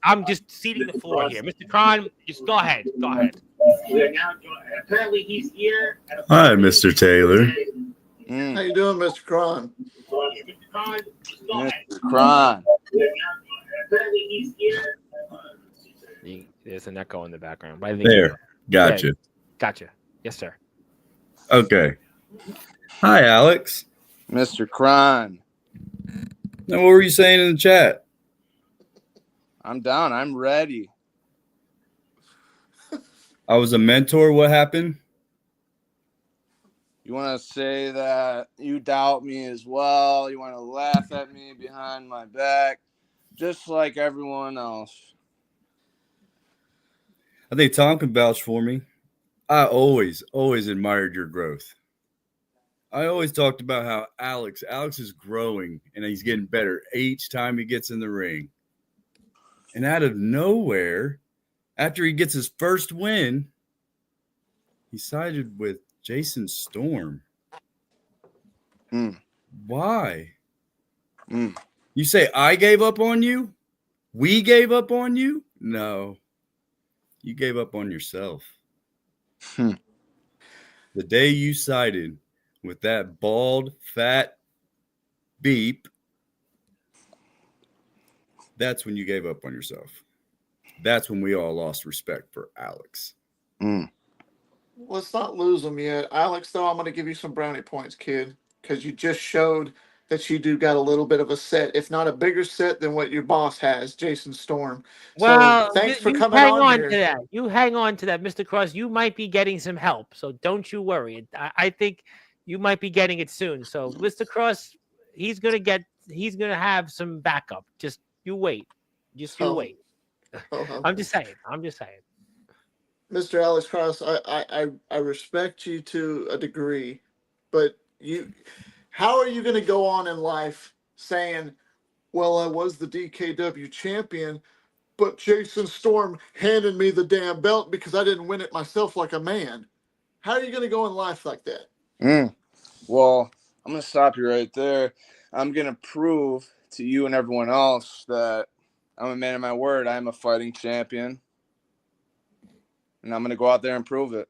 I'm just ceding the floor here. Mr. Kron, just go ahead. Go ahead. We are now apparently he's here at a party. Hi, Mr. Taylor. How you doing, Mr. Kron? Mr. Kron, just go ahead. Mr. Kron. Apparently he's here. There's an echo in the background. But I think There. Gotcha. Yeah, gotcha. Yes, sir. Okay. Hi, Alex. Mr. Kron. Now, what were you saying in the chat? I'm down. I'm ready. I was a mentor. What happened? You want to say that you doubt me as well. You want to laugh at me behind my back, just like everyone else. I think Tom can vouch for me. I always admired your growth. I always talked about how Alex is growing and he's getting better each time he gets in the ring. And out of nowhere, after he gets his first win, he sided with Jason Storm. Why? You say I gave up on you? We gave up on you? No. You gave up on yourself. The day you sided with that bald, fat beep, that's when you gave up on yourself. That's when we all lost respect for Alex. Let's not lose them yet. Alex, though, I'm going to give you some brownie points, kid, because you just showed that you do got a little bit of a set, if not a bigger set than what your boss has, Jason Storm. So Well, thanks for you coming hang on on to here. that. You hang on to that, Mr. Cross. You might be getting some help, so don't you worry. I think you might be getting it soon. So, Mr. Cross, he's gonna have some backup. Just you wait. Just you So, wait. uh, I'm just saying. I'm just saying. Mr. Alex Cross, I respect you to a degree, but how are you going to go on in life saying, well, I was the DKW champion, but Jason Storm handed me the damn belt because I didn't win it myself like a man? How are you going to go in life like that? Well, I'm going to stop you right there. I'm going to prove to you and everyone else that I'm a man of my word. I'm a fighting champion. And I'm going to go out there and prove it.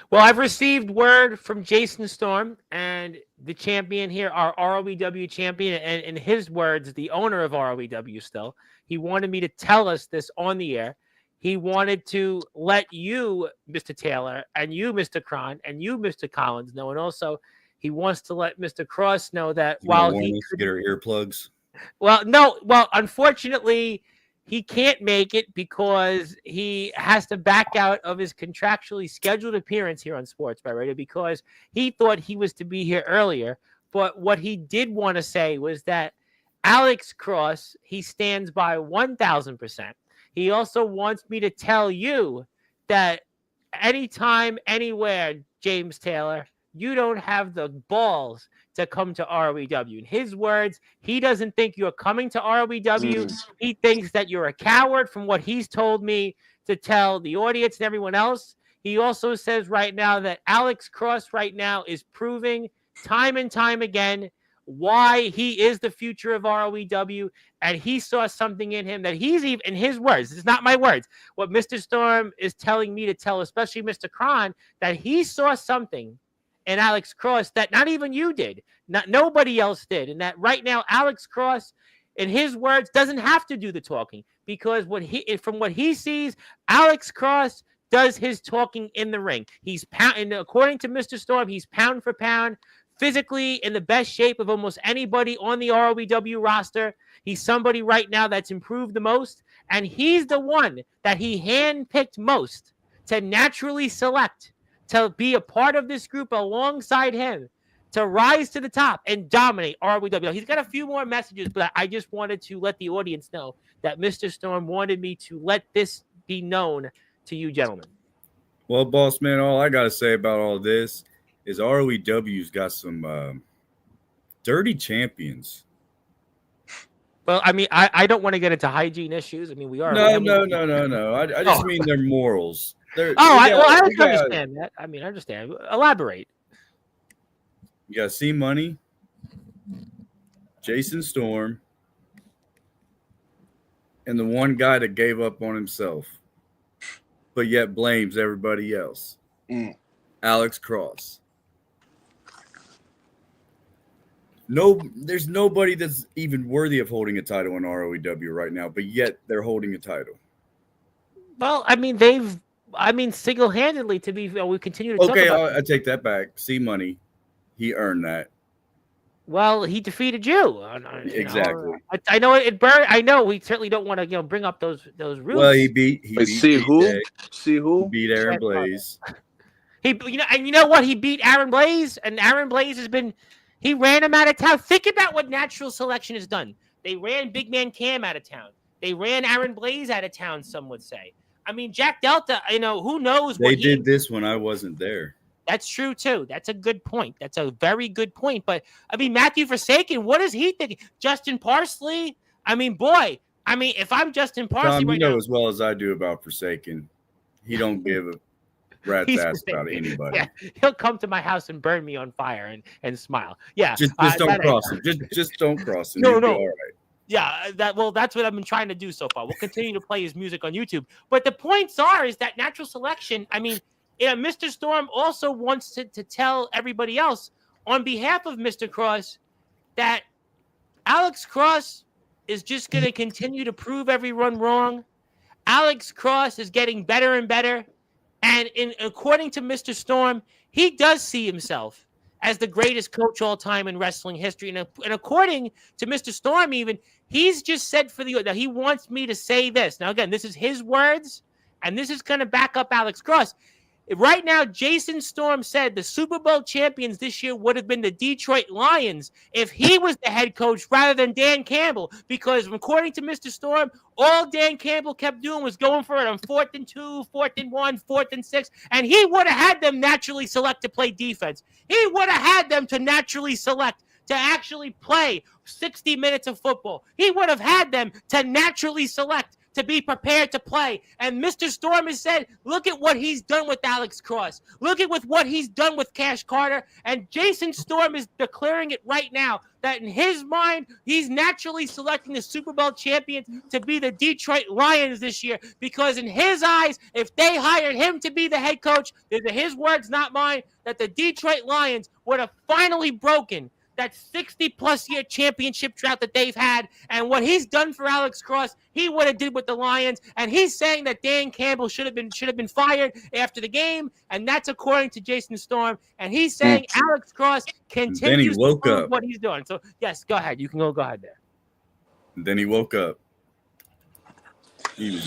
Well, I've received word from Jason Storm and the champion here, our ROEW champion, and in his words, the owner of ROEW still. He wanted me to tell us this on the air. He wanted to let you, Mr. Taylor, and you, Mr. Cron, and you, Mr. Collins, know. And also, he wants to let Mr. Cross know that You wanna while warn he us, could, get our earplugs. well, no, well, unfortunately, he can't make it because he has to back out of his contractually scheduled appearance here on Sportswire Radio because he thought he was to be here earlier. But what he did want to say was that Alex Cross, he stands by 1,000%. He also wants me to tell you that anytime, anywhere, James Taylor, you don't have the balls to come to ROEW. In his words, he doesn't think you're coming to ROEW. He thinks that you're a coward from what he's told me to tell the audience and everyone else. He also says right now that Alex Cross right now is proving time and time again why he is the future of ROEW, and he saw something in him that he's even, in his words, it's not my words, what Mr. Storm is telling me to tell, especially Mr. Cron, that he saw something in Alex Cross that not even you did, nobody else did, and that right now Alex Cross, in his words, doesn't have to do the talking because from what he sees, Alex Cross does his talking in the ring. He's pound, according to Mr. Storm, he's pound for pound, physically in the best shape of almost anybody on the ROEW roster. He's somebody right now that's improved the most, and he's the one that he handpicked most to naturally select to be a part of this group alongside him, to rise to the top and dominate ROEW. He's got a few more messages, but I just wanted to let the audience know that Mr. Storm wanted me to let this be known to you gentlemen. Well, boss man, all I got to say about all this is ROEW's got some dirty champions. Well, I mean, I don't want to get into hygiene issues. I mean, we are. No. I just mean their morals. I understand that. I mean, I understand. Elaborate. You got C-Money, Jason Storm, and the one guy that gave up on himself, but yet blames everybody else. Alex Cross. No, there's nobody that's even worthy of holding a title in ROEW right now, but yet they're holding a title. Well, I mean, single-handedly we continue to talk about. Okay, I take that back. C-Money, he earned that. Well, he defeated you. Exactly. I know it burned. I know we certainly don't want to bring up those rules. Well, he beat. See who? Beat Aaron Blaze. You know what? He beat Aaron Blaze, and Aaron Blaze he ran him out of town. Think about what natural selection has done. They ran Big Man Cam out of town. They ran Aaron Blaze out of town, some would say. I mean, Jack Delta, who knows what they did this when I wasn't there. That's true, too. That's a good point. That's a very good point. But, I mean, Matthew Forsaken, what is he thinking? Justin Parsley? I mean, boy. I mean, if I'm Justin Parsley Tom, right now. You know as well as I do about Forsaken. He don't give a rat's ass about anybody. Yeah, he'll come to my house and burn me on fire and smile. Yeah. Just don't cross him. Just don't cross him. No. All right. Yeah, that's what I've been trying to do so far. We'll continue to play his music on YouTube. But the points is that natural selection, I mean, Mr. Storm also wants to tell everybody else on behalf of Mr. Cross that Alex Cross is just going to continue to prove everyone wrong. Alex Cross is getting better and better. And according to Mr. Storm, he does see himself as the greatest coach all time in wrestling history. And according to Mr. Storm, even, he's just said now he wants me to say this. Now, again, this is his words, and this is going to back up Alex Cross. Right now, Jason Storm said the Super Bowl champions this year would have been the Detroit Lions if he was the head coach rather than Dan Campbell, because according to Mr. Storm, all Dan Campbell kept doing was going for it on 4th and 2, 4th and 1, 4th and 6, and he would have had them naturally select to play defense. He would have had them to naturally select to actually play 60 minutes of football. He would have had them to naturally select to be prepared to play. And Mr. Storm has said, look at what he's done with Alex Cross. Look at what he's done with Cash Carter. And Jason Storm is declaring it right now that in his mind, he's naturally selecting the Super Bowl champions to be the Detroit Lions this year, because in his eyes, if they hired him to be the head coach, these are his words, not mine, that the Detroit Lions would have finally broken that 60-plus year championship drought that they've had. And what he's done for Alex Cross, he would have did with the Lions. And he's saying that Dan Campbell should have been fired after the game, and that's according to Jason Storm. And he's saying Alex Cross continues to prove what he's doing. So yes, go ahead. You can go ahead there. Then he woke up. He was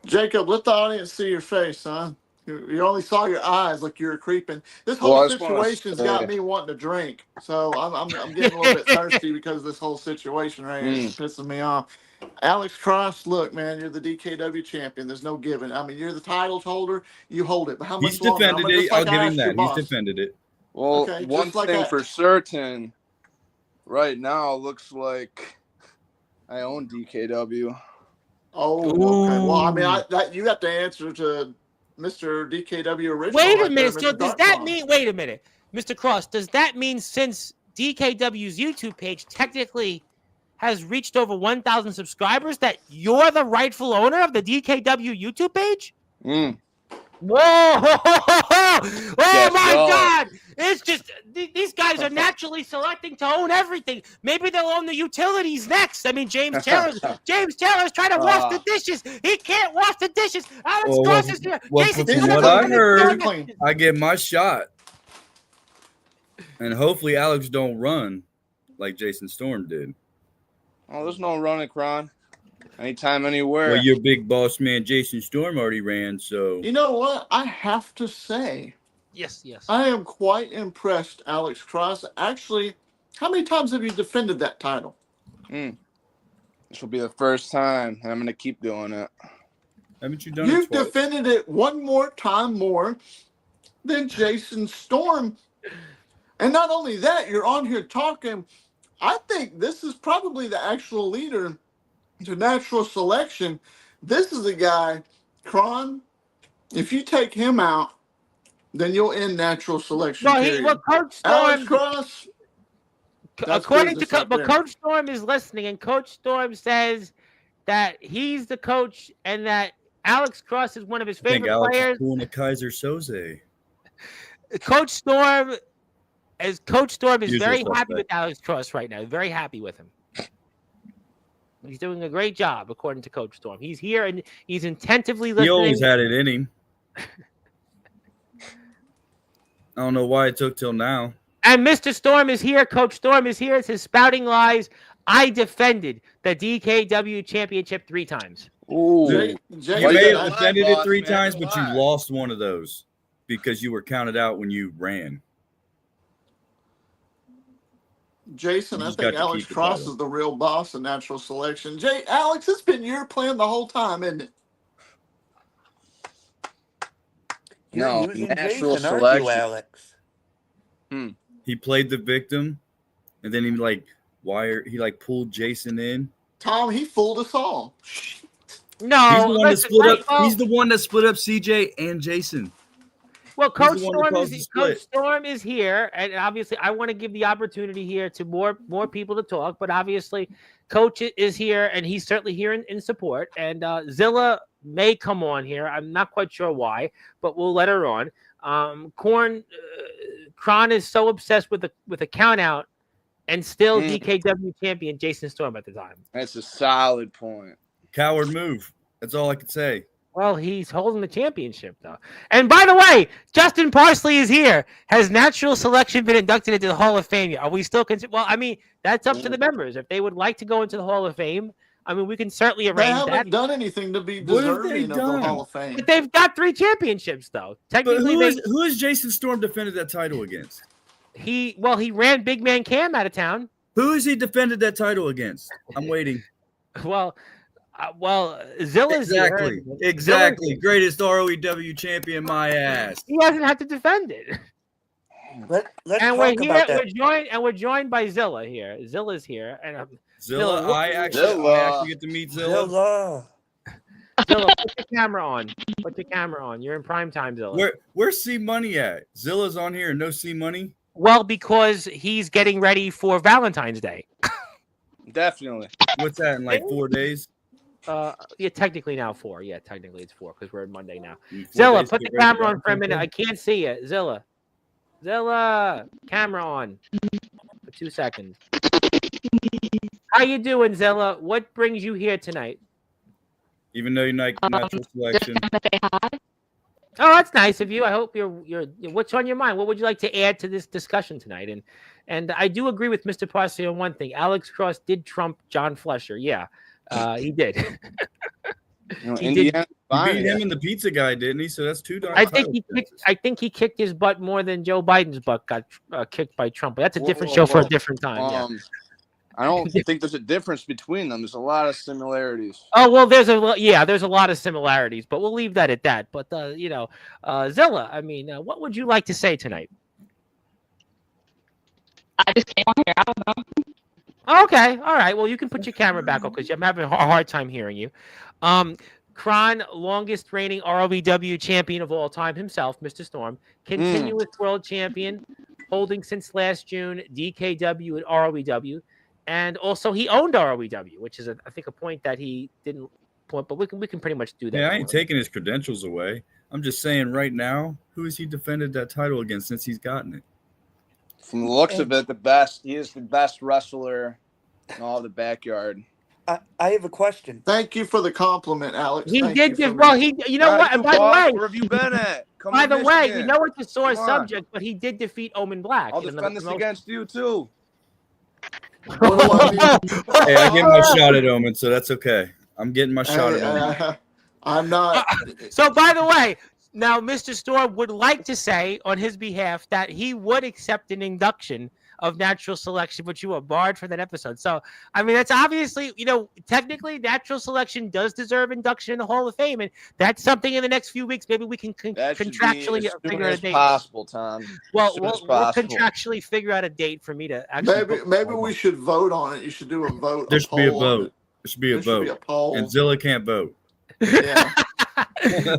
Jacob, let the audience see your face, son. You only saw your eyes like you were creeping. This whole situation's got me wanting to drink. So I'm getting a little bit thirsty because of this whole situation right here. It's pissing me off. Alex Cross, look, man, you're the DKW champion. There's no giving. I mean, you're the title holder. You hold it. But how much He's defended it. I'll give him that. He's defended it. Well, one thing for certain, right now, looks like I own DKW. Oh, okay. Well, I mean, you have to answer to Mr. DKW original. Wait a minute. So does that mean? Wait a minute, Mr. Cross. Does that mean since DKW's YouTube page technically has reached over 1,000 subscribers that you're the rightful owner of the DKW YouTube page? Whoa! Oh my God! It's just these guys are naturally selecting to own everything. Maybe they'll own the utilities next. I mean, James Taylor's trying to wash the dishes. He can't wash the dishes. Alex Cross is here. From what I heard, I get my shot, and hopefully Alex don't run like Jason Storm did. Oh, there's no running, Kron. Anytime, anywhere. Well, your big boss man, Jason Storm, already ran, so. You know what? I have to say. Yes. I am quite impressed, Alex Cross. Actually, how many times have you defended that title? This will be the first time, and I'm going to keep doing it. Haven't you done it You've twice? defended it one more time more than Jason Storm. And not only that, you're on here talking. I think this is probably the actual leader to natural selection. This is a guy, Kron, if you take him out, then you'll end natural selection. Coach Storm, Alex Cross, Coach Storm is listening, and Coach Storm says that he's the coach and that Alex Cross is one of his favorite players. Pulling a Kaiser Soze. Coach Storm is very happy with Alex Cross right now. Very happy with him. He's doing a great job, according to Coach Storm. He's here and he's attentively listening. He always had it in him. I don't know why it took till now. And Mr. Storm is here. Coach Storm is here. It's his spouting lies. I defended the DKW championship 3 times. Ooh. You may have defended it 3 times, but you lost one of those because you were counted out when you ran. Jason, I think Alex Cross is the real boss of natural selection. Alex, it's been your plan the whole time, isn't it? No, natural selection. Alex. He played the victim, and then he pulled Jason in. Tom, he fooled us all. No, he's the one that split up CJ and Jason. Well, Coach Storm is here, and obviously I want to give the opportunity here to more people to talk, but obviously Coach is here, and he's certainly here in support, and Zilla may come on here. I'm not quite sure why, but we'll let her on. Kron is so obsessed with the count out, and still DKW champion Jason Storm at the time. That's a solid point. Coward move. That's all I can say. Well, he's holding the championship, though. And by the way, Justin Parsley is here. Has natural selection been inducted into the Hall of Fame yet? Are we still well, I mean, that's up to the members. If they would like to go into the Hall of Fame, I mean, we can certainly They arrange that. haven't done anything to be What have they deserving of the Hall done? of Fame. But they've got 3 championships, though. But Technically, who is Jason Storm defended that title against? he ran Big Man Cam out of town. Who has he defended that title against? I'm waiting. Well, Zilla's Exactly. here. Exactly. Greatest ROEW champion, my ass. He hasn't had to defend it. Let's And talk about that. We're joined by Zilla here. Zilla's here, and Zilla, Zilla, I actually get to meet Zilla. Zilla. Zilla, put the camera on. Put the camera on. You're in prime time, Zilla. Where's C Money at? Zilla's on here and no C Money? Well, because he's getting ready for Valentine's Day. Definitely. What's that in like 4 days? Yeah, technically now 4. Yeah, technically it's 4 because we're in Monday now. 4 Zilla, days put to the get ready camera for on for a minute. I Valentine's can't see you. Zilla, camera on for 2 seconds. How you doing, Zilla? What brings you here tonight? Day? Even though you're not natural selection. Oh, that's nice of you. I hope you're. What's on your mind? What would you like to add to this discussion tonight? And I do agree with Mr. Parsley on one thing. Alex Cross did trump John Flesher. Yeah, he did. He did. Indiana, He beat him and the pizza guy, didn't he? So that's 2 I think he kicked his butt more than Joe Biden's butt got kicked by Trump. But that's a different show for a different time. Yeah. I don't think there's a difference between them. There's a lot of similarities. Oh well, there's a lot of similarities, but we'll leave that at that. But Zilla, I mean, what would you like to say tonight? I just came on here. I don't know. Okay, all right. Well, you can put your camera back on because I'm having a hard time hearing you. Kron, longest reigning ROEW champion of all time himself, Mr. Storm, continuous world champion, holding since last June, DKW and ROEW. And also, he owned ROEW, which is, I think, a point that he didn't point, but we can pretty much do that. Yeah, I ain't taking his credentials away. I'm just saying right now, who has he defended that title against since he's gotten it? From the looks of it, the best. He is the best wrestler in all the backyard. I have a question. Thank you for the compliment, Alex. He Thank did you give. for Well, me. you know what? And by the way, where have you been at? Come by to the way, Michigan. you know it's a sore Come on. subject, but he did defeat Omen Black. I'll defend this against you too. What do I mean? Hey, I get my shot at Omen, so that's okay. I'm getting my shot at Omen. I'm not. So, by the way, now Mr. Storm would like to say on his behalf that he would accept an induction of natural selection, but you were barred for that episode. So, I mean, that's obviously, technically natural selection does deserve induction in the Hall of Fame. And that's something in the next few weeks. Maybe we can contractually figure out a date. Possible, Tom. Well, we'll contractually figure out a date for me to actually. Maybe we should vote on it. You should do a vote. There should be a vote. There should be a vote. Poll. And Zilla can't vote. Yeah.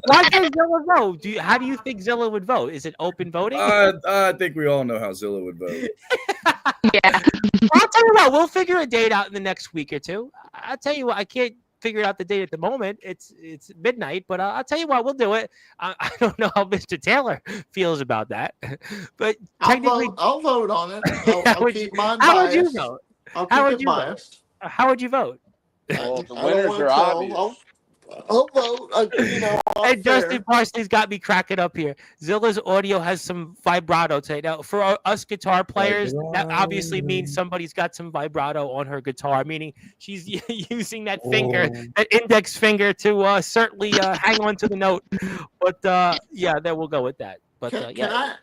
Why can't Zilla vote? How do you think Zilla would vote? Is it open voting? I think we all know how Zilla would vote. Yeah. I'll tell you what, we'll figure a date out in the next week or two. I'll tell you what, I can't figure out the date at the moment. It's midnight, but I'll tell you what, we'll do it. I don't know how Mr. Taylor feels about that, but technically, I'll vote on it. I'll keep mine biased. How would you vote? I'll keep it biased. How would you vote? Well, the winners are obvious. I'll vote. And Justin Parsley's got me cracking up here. Zilla's audio has some vibrato today. Now, for us guitar players, that obviously means somebody's got some vibrato on her guitar, meaning she's using that finger, that index finger, to certainly hang on to the note. But yeah, then we'll go with that. But can I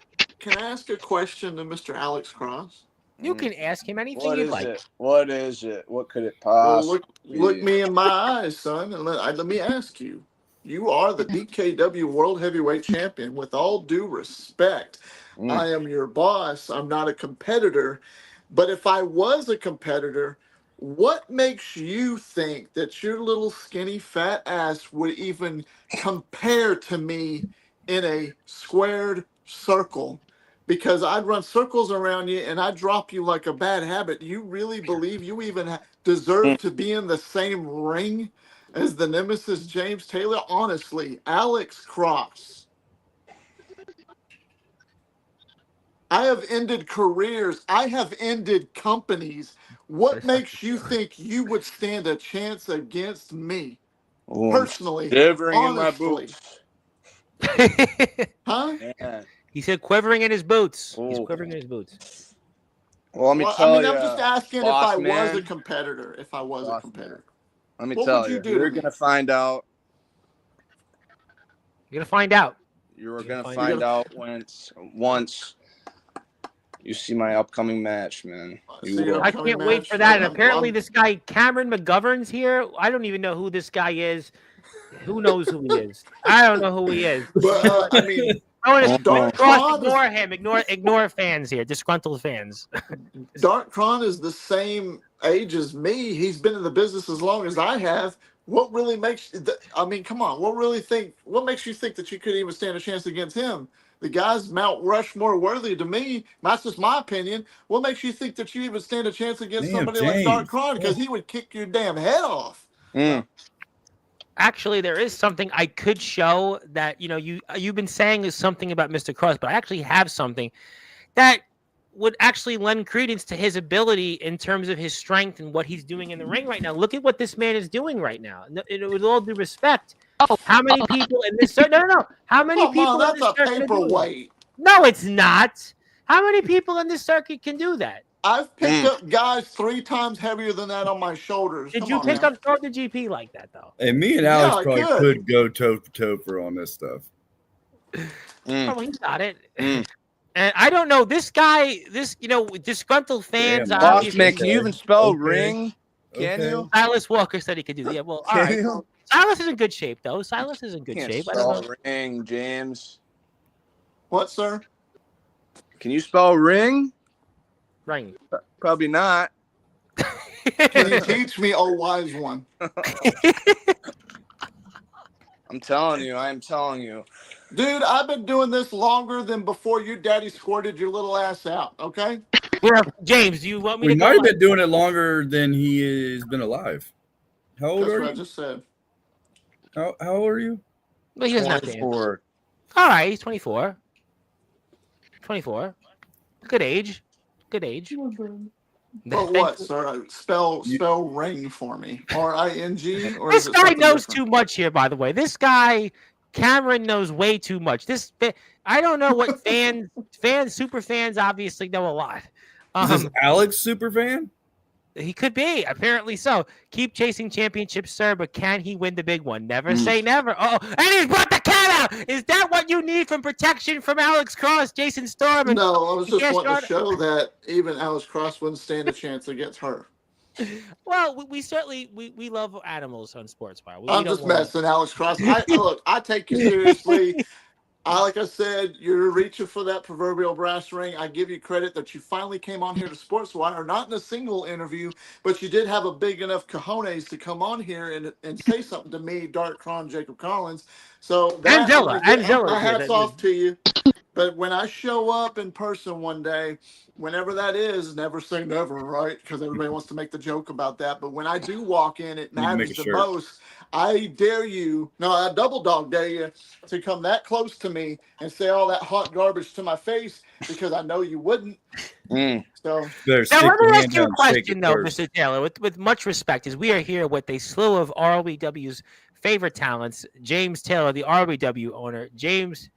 ask a question to Mr. Alex Cross? You can ask him anything you'd like. What is it? What could it possibly look me in my eyes, son, and let me ask you. You are the DKW World Heavyweight Champion. With all due respect, I am your boss. I'm not a competitor. But if I was a competitor, what makes you think that your little skinny fat ass would even compare to me in a squared circle? Because I'd run circles around you and I'd drop you like a bad habit. You really believe you even deserve to be in the same ring as the nemesis James Taylor? Honestly, Alex Cross. I have ended careers. I have ended companies. What makes you think you would stand a chance against me? Ooh, I'm Personally, shivering in my honestly. boots. Huh? Man. He said quivering in his boots. He's Ooh. quivering in his boots. Well, let me Well, I tell mean, you, I'm just asking if I boss was a man. competitor. If I was a Boss man. competitor, Let me what tell would you you, do you're to me? gonna find out. You're gonna find out. You're You're gonna gonna find out once you see my upcoming match, man. You See your will. I upcoming can't wait match. for that. And apparently, this guy Cameron McGovern's here. I don't even know who this guy is. Who knows who he is? I don't know who he is. But I mean, Cross, Darkron is ignore him. Ignore fans here. Disgruntled fans. Darkron is the same age as me. He's been in the business as long as I have. What really makes? I mean, come on. What makes you think that you could even stand a chance against him? The guy's Mount Rushmore worthy to me. That's just my opinion. What makes you think that you even stand a chance against Damn, somebody like James. Darkron? Because he would kick your damn head off. Actually, there is something I could show that you've been saying is something about Mr. Cross, but I actually have something that would actually lend credence to his ability in terms of his strength and what he's doing in the ring right now. Look at what this man is doing right now. With all due respect, how many people in this circuit? No. How many Come people on, in that's this a circuit are doing that? paperweight. No, it's not. How many people in this circuit can do that? I've picked up guys 3 times heavier than that on my shoulders. Did Come you on pick now. up Throw the GP like that though? Hey, me and Yeah, Alex I probably could. could go toe to toe for on this stuff. Oh, he's got it. And I don't know this guy. Disgruntled fans. Damn, Boss Obviously, man, can you even spell Okay. ring? Can you? Silas Walker said he could do that. Yeah, well, all Can right. you? Well, Silas is in good shape though. Silas is in good Can't shape. I don't know. spell ring, James. What, sir? Can you spell ring? Ring. Probably not. Can you teach me, oh wise one? I'm telling you. I'm telling you. Dude, I've been doing this longer than before your daddy squirted your little ass out, okay? Yeah, James, do you want me We to go? might have been doing it longer than he has been alive. How old That's are what I you? just said. How old are you? Well, he doesn't have to answer. 24. All right, he's 24. 24. Good age. Good age. But what, sir? Spell ring for me. R-I-N-G? Or This is it guy something knows different? too much here, by the way. This guy, Cameron, knows way too much. I don't know what super fans obviously know a lot. Is this Alex super fan? He could be, apparently so. Keep chasing championships, sir, but can he win the big one? Never say never. Oh, and he's brought the cat out. Is that what you need from protection from Alex Cross, Jason Storm? No, I was just wanting to show that even Alex Cross wouldn't stand a chance against her. Well, we certainly we love animals on Sportswire. I'm just messing, Alex Cross. Look, I take you seriously. Like I said, you're reaching for that proverbial brass ring. I give you credit that you finally came on here to Sportswire, not in a single interview, but you did have a big enough cojones to come on here and say something to me, Darkron Jacob Collins. So that my hats off to you. But when I show up in person one day, whenever that is, never say never, right? Because everybody wants to make the joke about that. But when I do walk in, it matters the most. I dare you, no, I double dog dare you to come that close to me and say all that hot garbage to my face because I know you wouldn't. So now let me ask you a question, though, Mr. Taylor, with much respect, as we are here with a slew of ROEW's favorite talents, James Taylor, the ROEW owner, James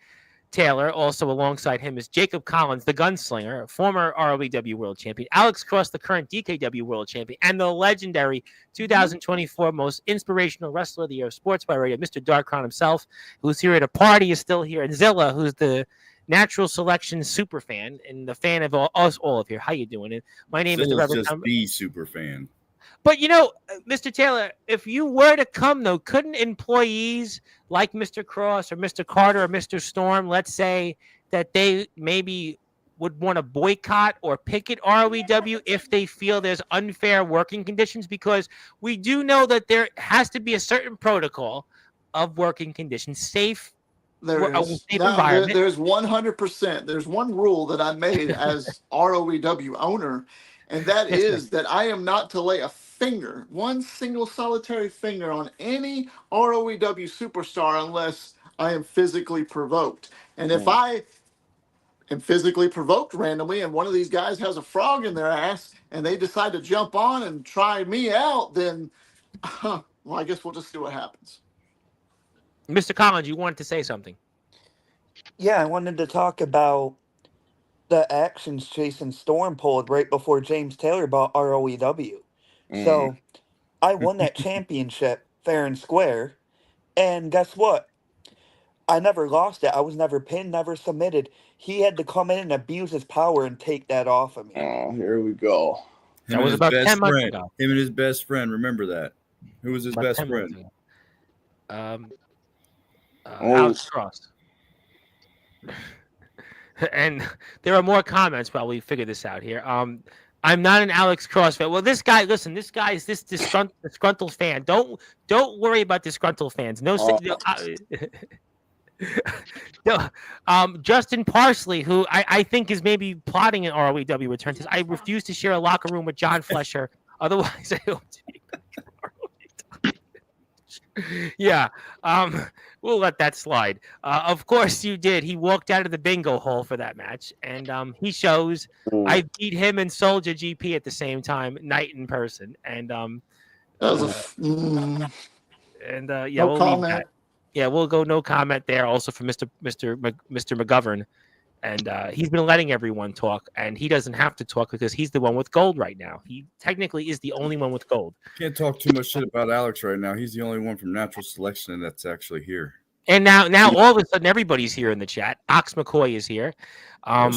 Taylor, also alongside him is Jacob Collins, the gunslinger, former ROEW world champion, Alex Cross, the current DKW world champion, and the legendary 2024 most inspirational wrestler of the year of Sportswire Radio, Mr. Darkron himself, who's here at a party, is still here, and Zilla, who's the natural selection super fan and the fan of us all of here. How you doing? And my name is the Reverend. Just the super fan. But, Mr. Taylor, if you were to come, though, couldn't employees like Mr. Cross or Mr. Carter or Mr. Storm, let's say that they maybe would want to boycott or picket ROEW if they feel there's unfair working conditions? Because we do know that there has to be a certain protocol of working conditions, safe. There's 100%. There's one rule that I made as ROEW owner, and that is that I am not to lay a finger, one single solitary finger on any ROEW superstar unless I am physically provoked. And if I am physically provoked randomly and one of these guys has a frog in their ass and they decide to jump on and try me out, then Well, I guess we'll just see what happens. Mr. Collins, you wanted to say something. Yeah, I wanted to talk about the actions Jason Storm pulled right before James Taylor bought ROEW. So I won that championship fair and square, and guess what? I never lost it. I was never pinned, never submitted. He had to come in and abuse his power and take that off of me. Oh, here we go. Him That and was his about best 10 months friend. ago. Him and his best friend. Remember that. Who was his About best 10 months friend? ago. Oh. Alex Cross. And there are more comments while we figure this out here. I'm not an Alex Cross fan. Well, this guy, listen, this guy is this disgruntled fan. Don't worry about disgruntled fans. No, no, Justin Parsley, who I think is maybe plotting an ROEW return, says, I refuse to share a locker room with John Flesher. Otherwise, I hope to be back in ROEW. Yeah, we'll let that slide. Of course you did. He walked out of the bingo hole for that match, and he shows I beat him and Soldier GP at the same time, night in person, and That was yeah, no we'll comment. leave that. Yeah, we'll go no comment there. Also for Mr. McGovern, and he's been letting everyone talk, and he doesn't have to talk because he's the one with gold right now. He technically is the only one with gold. Can't talk too much shit about Alex right now. He's the only one from Natural Selection that's actually here. And now all of a sudden everybody's here in the chat. Ox McCoy is here. I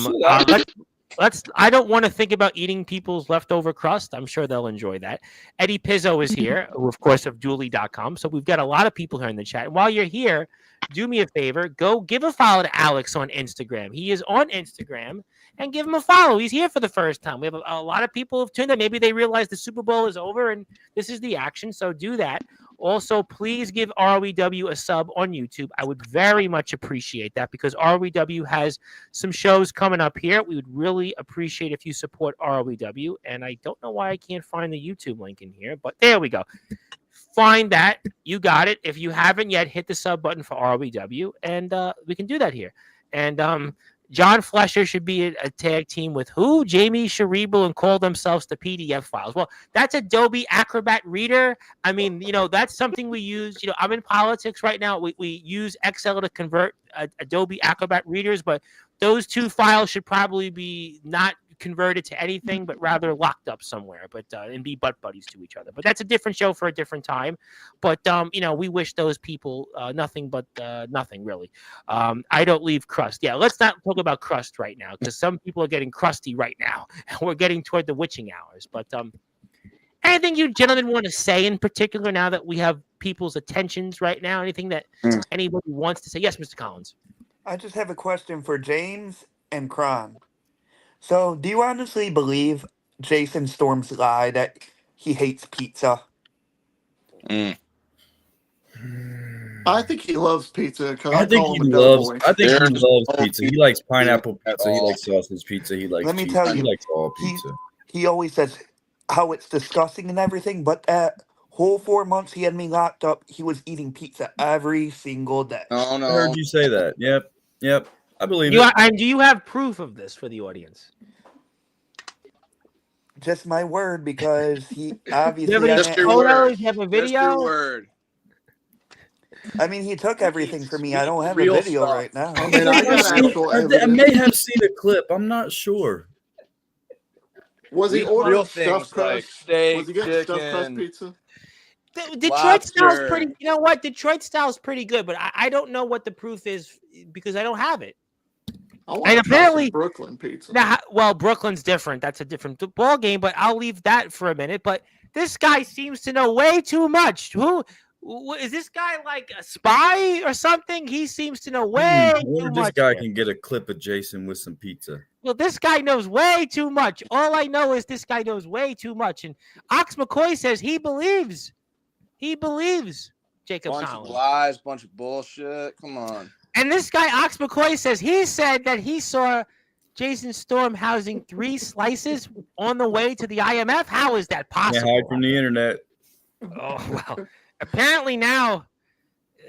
don't want to think about eating people's leftover crust. I'm sure they'll enjoy that. Eddie Pizzo is here, who of course of Dooley.com. So we've got a lot of people here in the chat. And while you're here, do me a favor, go give a follow to Alex on Instagram. He is on Instagram, and give him a follow. He's here for the first time. We have a lot of people who've tuned in. Maybe they realize the Super Bowl is over and this is the action. So do that. Also, please give ROEW a sub on YouTube. I would very much appreciate that because ROEW has some shows coming up here. We would really appreciate if you support ROEW. And I don't know why I can't find the YouTube link in here, but there we go. Find that. You got it. If you haven't yet, hit the sub button for ROEW, and we can do that here. And John Flesher should be a tag team with who? Jamie Sharible, and call themselves the PDF files. Well, that's Adobe Acrobat Reader. I mean, that's something we use. I'm in politics right now. We use Excel to convert Adobe Acrobat Readers, but those two files should probably be not converted to anything, but rather locked up somewhere, but and be butt buddies to each other. But that's a different show for a different time. But we wish those people nothing but nothing really. I don't leave crust. Yeah, let's not talk about crust right now because some people are getting crusty right now, and we're getting toward the witching hours. But anything you gentlemen want to say in particular now that we have people's attentions right now? Anything that anybody wants to say? Yes, Mr. Collins. I just have a question for James and Kron. So, do you honestly believe Jason Storm's lie that he hates pizza? I think he loves pizza because I think he loves pizza. He likes pineapple pizza. He likes sausage pizza. He likes Let me cheese. tell He you, likes all pizza. He always says how it's disgusting and everything, but that whole 4 months he had me locked up, he was eating pizza every single day. Oh, no. I heard you say that. Yep. I believe it. And do you have proof of this for the audience? Just my word, because he obviously. You have photos? You have a video? Just your word. I mean, he took everything from me. I don't have a video right now. I mean, I may have seen a clip. I'm not sure. Was he ordering stuffed crust? Like steak, was he getting stuffed crust pizza? Detroit style's pretty. You know what? Detroit style's pretty good, but I don't know what the proof is because I don't have it. And apparently Brooklyn pizza. Now, well, Brooklyn's different. That's a different ball game, but I'll leave that for a minute. But this guy seems to know way too much. Who is this guy, like a spy or something? He seems to know way too much. This guy can get a clip of Jason with some pizza. Well, this guy knows way too much. All I know is this guy knows way too much. And Ox McCoy says he believes Jacob Collins. Bunch of lies, bunch of bullshit. Come on. And this guy, Ox McCoy, says he said that he saw Jason Storm housing 3 slices on the way to the IMF. How is that possible? Can't hide from the internet. Oh, well, apparently now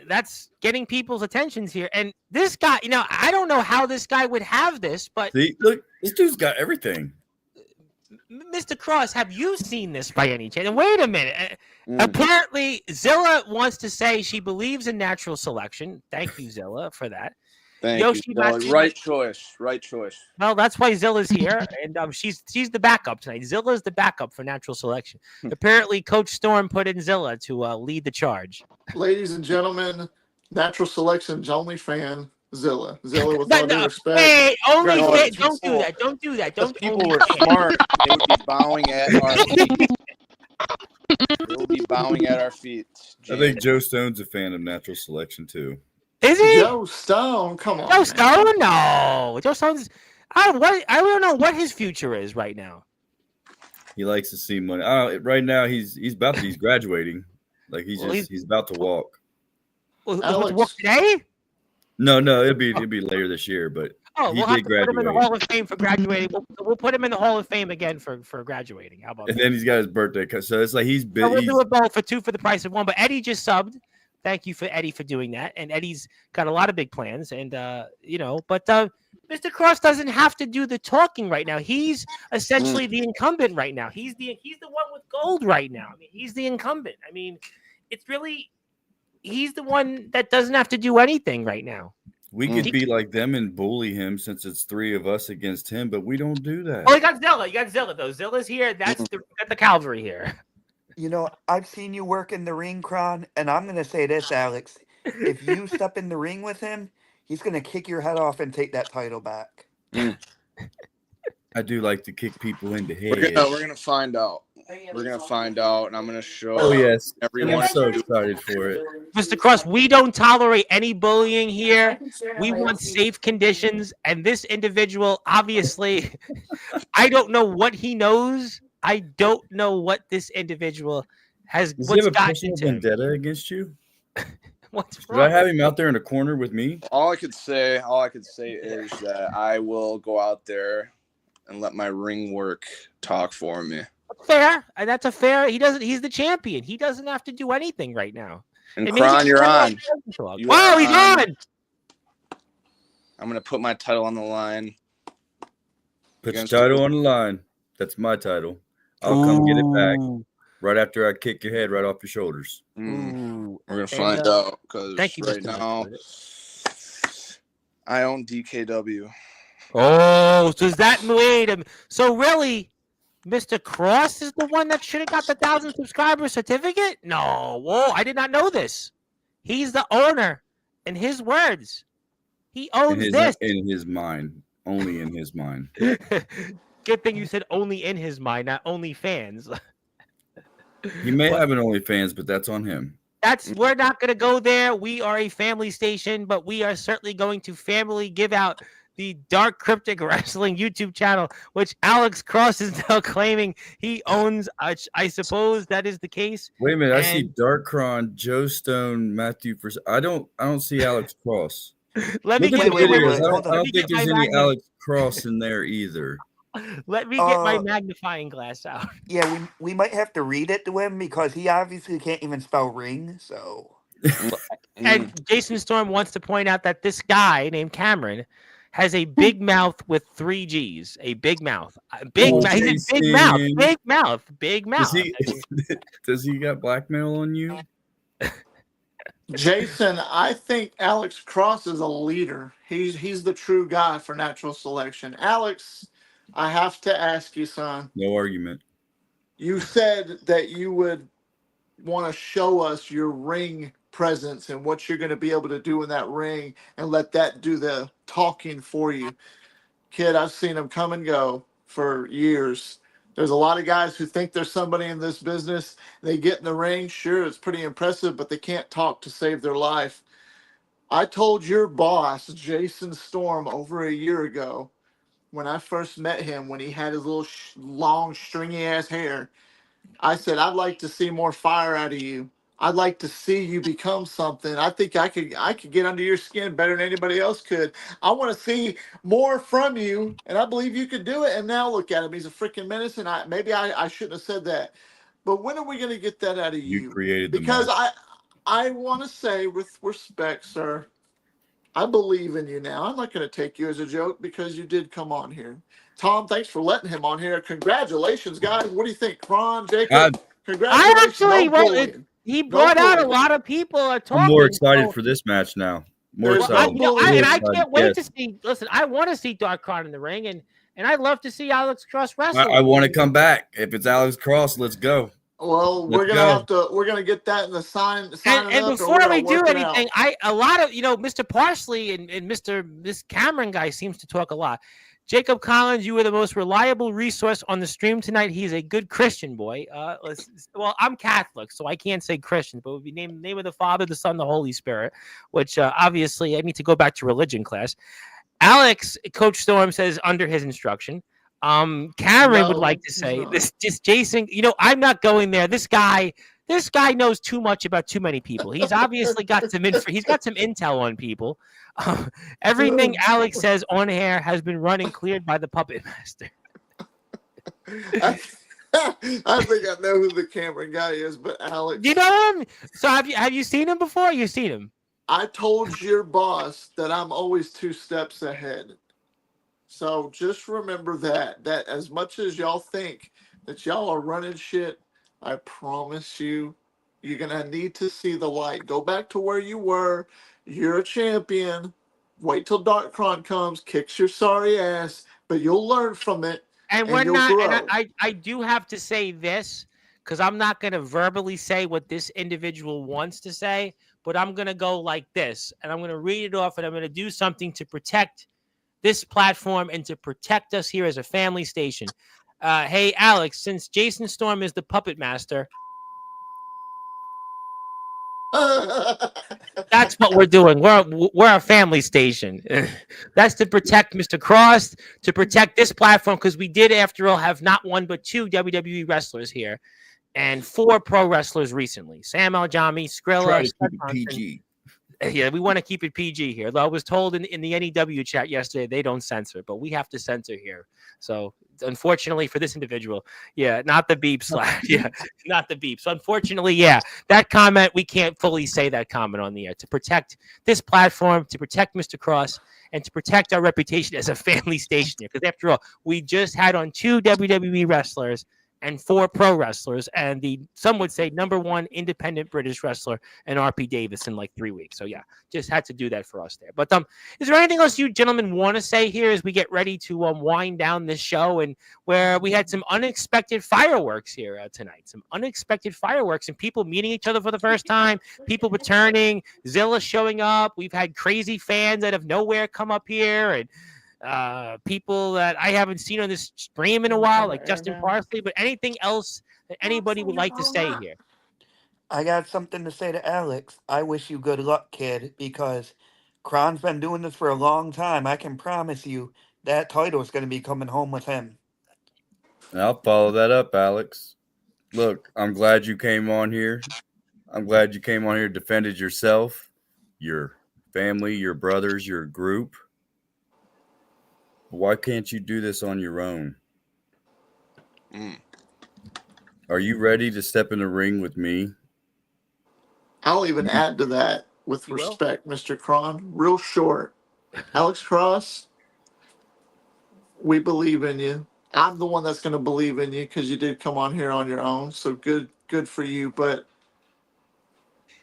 that's getting people's attentions here. And this guy, I don't know how this guy would have this, but... See, look, this dude's got everything. Mr. Cross, have you seen this by any chance? And wait a minute. Mm. Apparently, Zilla wants to say she believes in natural selection. Thank you, Zilla, for that. Thank Yoshi you, Zilla. Matsuda- Right choice. Right choice. Well, that's why Zilla's here, and she's the backup tonight. Zilla's the backup for natural selection. Apparently, Coach Storm put in Zilla to lead the charge. Ladies and gentlemen, natural selection's only fan, Zilla. Zilla, with But all due no, respect. wait, only No, fan, it's don't do full. that. Don't do that. Because Don't people only were fan. smart. They would be bowing at our feet. They would be bowing at our feet. I think Joe Stone's a fan of natural selection too. Is he? Joe Stone, come on. Joe man. Stone? No. Joe Stone's. I don't know what his future is right now. He likes to see money. Right now, he's graduating. Like he's about to walk. What's work today? No, it'll be later this year. But he we'll have did to put him in the graduate. Hall of Fame for graduating. We'll put him in the Hall of Fame again for graduating. How about And that? then he's got his birthday. So it's like he's So been. we'll do it both for two for the price of one. But Eddie just subbed. Thank you for Eddie for doing that. And Eddie's got a lot of big plans. And but Mr. Cross doesn't have to do the talking right now. He's essentially the incumbent right now. He's the one with gold right now. I mean, he's the incumbent. I mean, it's really he's the one that doesn't have to do anything right now. We could be like them and bully him since it's three of us against him, but we don't do that. Oh, you got Zilla though. Zilla's here. That's got the cavalry here. You know, I've seen you work in the ring, Kron, and I'm going to say this, Alex. If you step in the ring with him, he's going to kick your head off and take that title back. I do like to kick people in the head. We're gonna find out. We're gonna find out, and I'm gonna show. Oh yes, everyone. I'm so excited for it. Mr. Cross, we don't tolerate any bullying here. We want safe conditions, and this individual, obviously, I don't know what he knows. I don't know what this individual has. Does What's he have a gotten personal to him. vendetta against you? What's Should I wrong? have him out there in a corner with me? All I could say is that I will go out there and let my ring work talk for me. Fair, and that's a fair. He's the champion. He doesn't have to do anything right now. And It means Kron, he you're can- on. You Wow, are he's on. on. I'm gonna put my title on the line. Put your Against title on the line. That's my title. I'll come get it back right after I kick your head right off your shoulders. Ooh. We're gonna And, find out because thank you, right Mr. now Matsuda. I own DKW. Oh, so is that so really, Mr. Cross is the one that should have got the 1,000 subscriber certificate? No, whoa, I did not know this. He's the owner. In his words, he owns this. In his mind, only in his mind. Good thing you said only in his mind, not only fans. He may have an OnlyFans, but that's on him. We're not going to go there. We are a family station, but we are certainly going to family give out the Dark Cryptic Wrestling YouTube channel, which Alex Cross is now claiming he owns. I suppose that is the case. Wait a minute, I see Dark Cron, Joe Stone, Matthew. I don't see Alex Cross. Let me Look get at the wait, videos. wait, I hold don't on. think there's any Alex Cross in there either. Let me get my magnifying glass out. Yeah, we might have to read it to him because he obviously can't even spell ring, so... And Jason Storm wants to point out that this guy named Cameron has a big mouth with 3 G's. A big mouth. Big mouth. He's a big mouth. Big mouth. Big mouth. Does he got blackmail on you? Jason, I think Alex Cross is a leader. He's the true guy for natural selection. Alex, I have to ask you, son. No argument. You said that you would want to show us your ring presence and what you're going to be able to do in that ring and let that do the talking for you. Kid, I've seen him come and go for years. There's a lot of guys who think there's somebody in this business. They get in the ring. Sure, it's pretty impressive, but they can't talk to save their life. I told your boss, Jason Storm, over a year ago, when I first met him, when he had his little long, stringy-ass hair, I said, I'd like to see more fire out of you. I'd like to see you become something. I think I could get under your skin better than anybody else could. I want to see more from you, and I believe you could do it. And now look at him. He's a freaking menace, and I shouldn't have said that. But when are we going to get that out of you? You created the Because monster. I want to say with respect, sir, I believe in you now. I'm not going to take you as a joke because you did come on here. Tom, thanks for letting him on here. Congratulations, guys. What do you think? Kron, I, Jacob, I congratulations. actually, No bullying. he No brought out a bullying. lot of people are I'm more talking. excited So, for this match now. More There's well, I, no excited. you know, I, bullying. and More I excited. can't wait Yes. to see. Listen, I want to see Dark Khan in the ring, and I'd love to see Alex Cross wrestle. I want to come back. If it's Alex Cross, let's go. Well, Let's go. we're gonna get that in the signing And up, and before we're gonna we do work it anything, out. a lot of Mr. Parsley and this Cameron guy seems to talk a lot. Jacob Collins, you were the most reliable resource on the stream tonight. He's a good Christian boy. Well, I'm Catholic, so I can't say Christian, but it would be name of the Father, the Son, the Holy Spirit. Which obviously I need to go back to religion class. Alex, Coach Storm says under his instruction. Cameron would like to say this. Just Jason, I'm not going there. This guy knows too much about too many people. He's obviously got some he's got some intel on people. Everything Alex says on air has been run and cleared by the puppet master. I think I know who the Cameron guy is, but Alex. You know him? So have you seen him before? You've seen him. I told your boss that I'm always 2 steps ahead. So just remember that as much as y'all think that y'all are running shit, I promise you, you're going to need to see the light. Go back to where you were. You're a champion. Wait till Darkron comes, kicks your sorry ass, but you'll learn from it. And we're not, and I do have to say this, because I'm not going to verbally say what this individual wants to say, but I'm going to go like this, and I'm going to read it off, and I'm going to do something to protect this platform and to protect us here as a family station. Hey, Alex, since Jason Storm is the puppet master, that's what we're doing. We're a family station. That's to protect Mr. Cross, to protect this platform, because we did, after all, have not one but 2 WWE wrestlers here and 4 pro wrestlers recently. Sam Aljami, Skrilla. Try to keep it PG. Yeah, we want to keep it PG here. Though I was told in the NEW chat yesterday they don't censor, but we have to censor here. So unfortunately for this individual, not the beep slash. Yeah, not the beep. So unfortunately, that comment, we can't fully say that comment on the air to protect this platform, to protect Mr. Cross, and to protect our reputation as a family station here. Because after all, we just had on 2 WWE wrestlers and 4 pro wrestlers, and some would say #1 independent British wrestler and RP Davis in like 3 weeks. So just had to do that for us there. But is there anything else you gentlemen want to say here as we get ready to wind down this show, and where we had some unexpected fireworks here tonight, some unexpected fireworks and people meeting each other for the first time, people returning, Zilla showing up. We've had crazy fans out of nowhere come up here, and people that I haven't seen on this stream in a while, like Justin Parsley. But anything else that anybody would like to say here? I got something to say to Alex. I wish you good luck, kid, because Kron's been doing this for a long time. I can promise you that title is going to be coming home with him. I'll follow that up, Alex. Look, I'm glad you came on here. I'm glad you came on here, defended yourself, your family, your brothers, your group. Why can't you do this on your own? Are you ready to step in the ring with me? I'll even add to that with respect, Mr. Kron. Real short. Alex Cross, we believe in you. I'm the one that's going to believe in you because you did come on here on your own. So good for you. But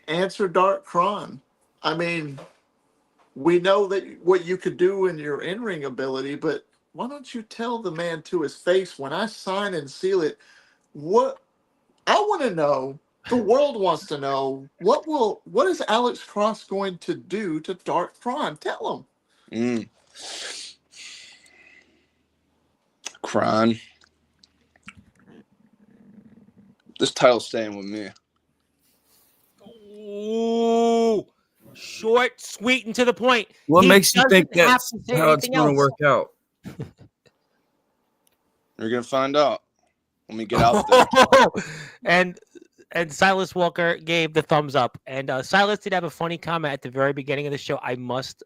answer Dark Kron. I mean, we know that what you could do in your in-ring ability, but why don't you tell the man to his face when I sign and seal it? What I want to know, the world wants to know, what is Alex Cross going to do to Dark Kron? Tell him. Kron, this title's staying with me. Ooh, short, sweet, and to the point. What makes you think that's how it's going to work out? You're going to find out when we get out there. And Silas Walker gave the thumbs up. And Silas did have a funny comment at the very beginning of the show. I must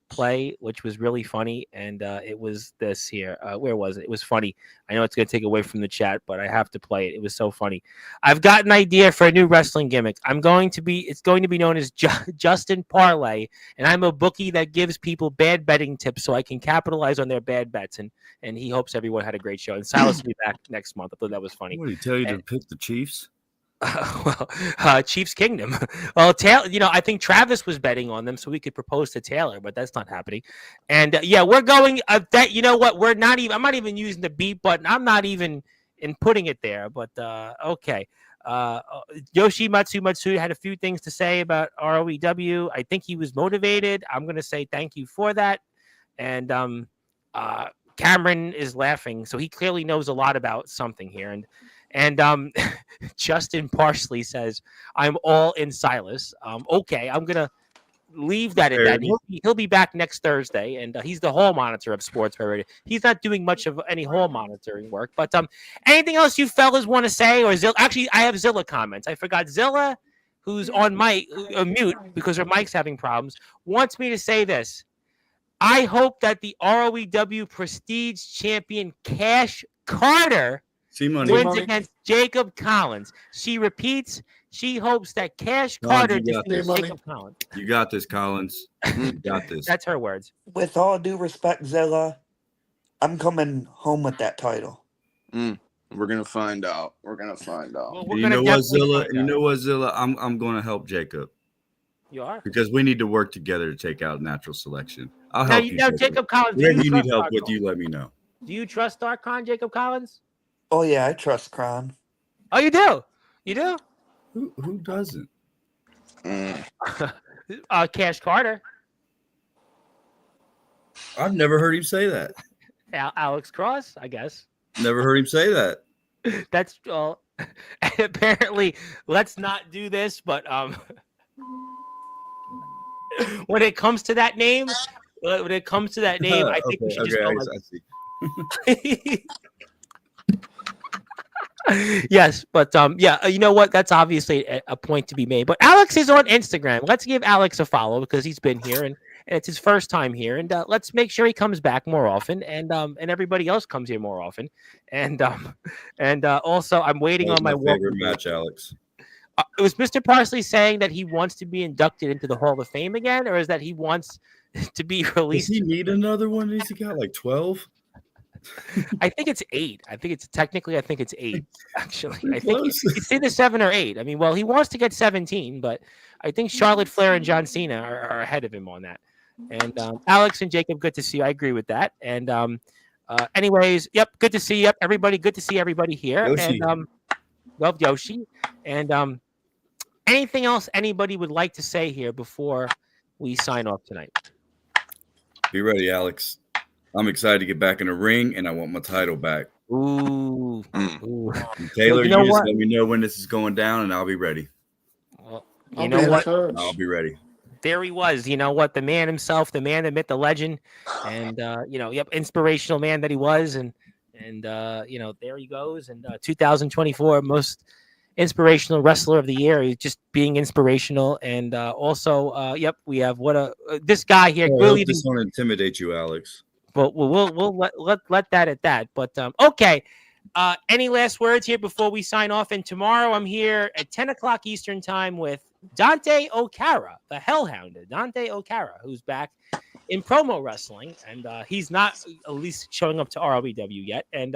play, which was really funny, and it was this here. Where was it? It was funny. I know it's going to take away from the chat, but I have to play it. It was so funny. I've got an idea for a new wrestling gimmick. It's going to be known as Justin Parlay, and I'm a bookie that gives people bad betting tips so I can capitalize on their bad bets. And he hopes everyone had a great show. And Silas will be back next month. I thought that was funny. What did he tell you to pick the Chiefs? Chiefs Kingdom. Well, Taylor, I think Travis was betting on them so we could propose to Taylor, but that's not happening. And we're going. That what? We're not even. I'm not even using the beat button. I'm not even putting it there. But okay. Yoshi Matsu had a few things to say about ROEW. I think he was motivated. I'm going to say thank you for that. And Cameron is laughing, so he clearly knows a lot about something here. And Justin Parsley says, "I'm all in Silas." Okay, I'm gonna leave that at that. He'll be back next Thursday, and he's the hall monitor of Sportzwire. He's not doing much of any hall monitoring work. But anything else you fellas want to say? Or Zilla? Actually, I have Zilla comments. I forgot Zilla, who's on mute because her mic's having problems, wants me to say this. I hope that the ROEW Prestige champion Cash Carter wins against Jacob Collins. She repeats, she hopes that Cash Carter defeats Jacob Collins. You got this, Collins. You got this. That's her words. With all due respect, Zilla, I'm coming home with that title. We're gonna find out. We're gonna find out. Well, You know what, Zilla? I'm going to help Jacob. You are? Because we need to work together to take out natural selection. I'll help you. Jacob Collins. Whatever you need help with, you let me know. Do you trust Darkon, Jacob Collins? Oh yeah, I trust Kron. Oh, you do? You do? Who doesn't? Cash Carter. I've never heard him say that. Alex Cross, I guess. Never heard him say that. That's and apparently, let's not do this, but when it comes to that name, I think we should just go I see. Yes, but you know what? That's obviously a point to be made. But Alex is on Instagram. Let's give Alex a follow because he's been here and it's his first time here. And let's make sure he comes back more often, and everybody else comes here more often. And also, I'm waiting on my favorite match, Alex. Was Mr. Parsley saying that he wants to be inducted into the Hall of Fame again, or is that he wants to be released? Does he need another one? Has he got like 12? I think it's 8. I think it's 8. Actually, I think it's either 7 or 8. I mean, well, he wants to get 17, but I think Charlotte Flair and John Cena are ahead of him on that. And Alex and Jacob, good to see you. I agree with that. And anyways, yep, good to see you, everybody. Good to see everybody here. Yoshi. And love Yoshi. And anything else anybody would like to say here before we sign off tonight? Be ready, Alex. I'm excited to get back in the ring, and I want my title back. Ooh. And Taylor, you know just what? let me know when this is going down, and I'll be ready. Well, You know what? I'll be ready. There he was. You know what? The man himself, the man that met the legend, and inspirational man that he was, and there he goes. And 2024 most inspirational wrestler of the year. He's just being inspirational, and also, we have this guy here. I hope this won't intimidate you, Alex. But we'll let that at that. But okay. Any last words here before we sign off? And tomorrow I'm here at 10 o'clock Eastern time with Dante Okara, the Hellhounder, Dante Okara, who's back in promo wrestling, and he's not at least showing up to ROEW yet. And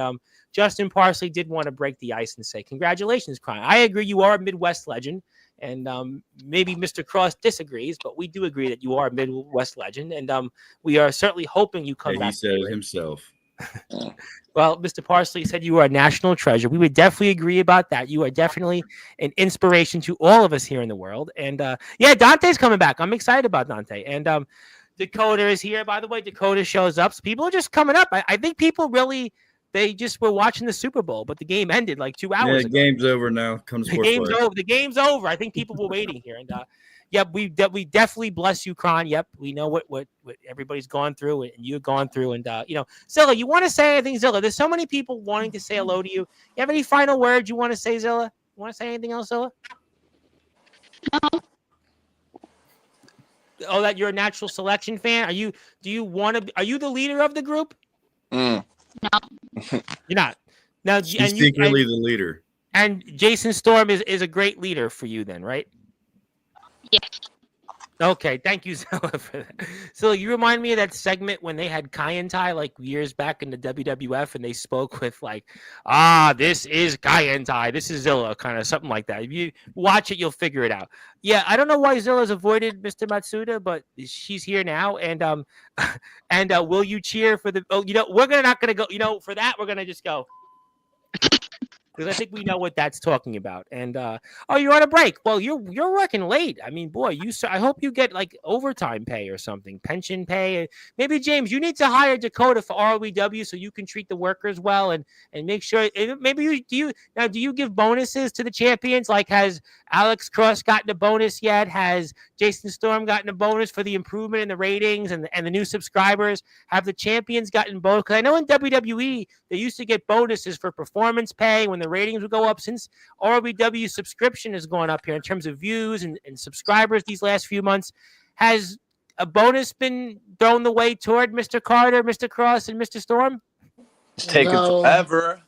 Justin Parsley did want to break the ice and say, congratulations, Cron. I agree, you are a Midwest legend. And maybe Mr. Cross disagrees, but we do agree that you are a Midwest legend. And we are certainly hoping you come back. He said it himself. Well, Mr. Parsley said you are a national treasure. We would definitely agree about that. You are definitely an inspiration to all of us here in the world. And Dante's coming back. I'm excited about Dante. And Dakota is here. By the way, Dakota shows up. So people are just coming up. I think people really... They just were watching the Super Bowl, but the game ended like 2 hours ago. The game's over now. The game's over. I think people were waiting here. And we definitely bless you, Kron. Yep, we know what everybody's gone through and you've gone through. And Zilla, you want to say anything, Zilla? There's so many people wanting to say hello to you. You have any final words you want to say, Zilla? You want to say anything else, Zilla? No. that you're a natural selection fan? Are you the leader of the group? No. You're not. Now, She's secretly the leader. And Jason Storm is a great leader for you then, right? Yes. Okay, thank you, Zilla, for that. So you remind me of that segment when they had Kaientai like years back in the WWF, and they spoke with like, this is Kaientai, this is Zilla, kind of something like that. If you watch it, you'll figure it out. Yeah, I don't know why Zilla's avoided Mr. Matsuda, but she's here now, and will you cheer for the? Oh, we're not gonna go. For that, we're gonna just go. Because I think we know what that's talking about. And you're on a break. Well, you're working late. I mean, boy, I hope you get like overtime pay or something, pension pay. Maybe James, you need to hire Dakota for ROEW so you can treat the workers well and make sure. Maybe do you give bonuses to the champions? Like, has Alex Cross gotten a bonus yet? Has Jason Storm gotten a bonus for the improvement in the ratings and the new subscribers? Have the champions gotten bonus? Because I know in WWE they used to get bonuses for performance pay when the ratings would go up. Since ROEW subscription has gone up here in terms of views and subscribers these last few months, has a bonus been thrown the way toward Mr. Carter, Mr. Cross, and Mr. Storm? It's taken forever.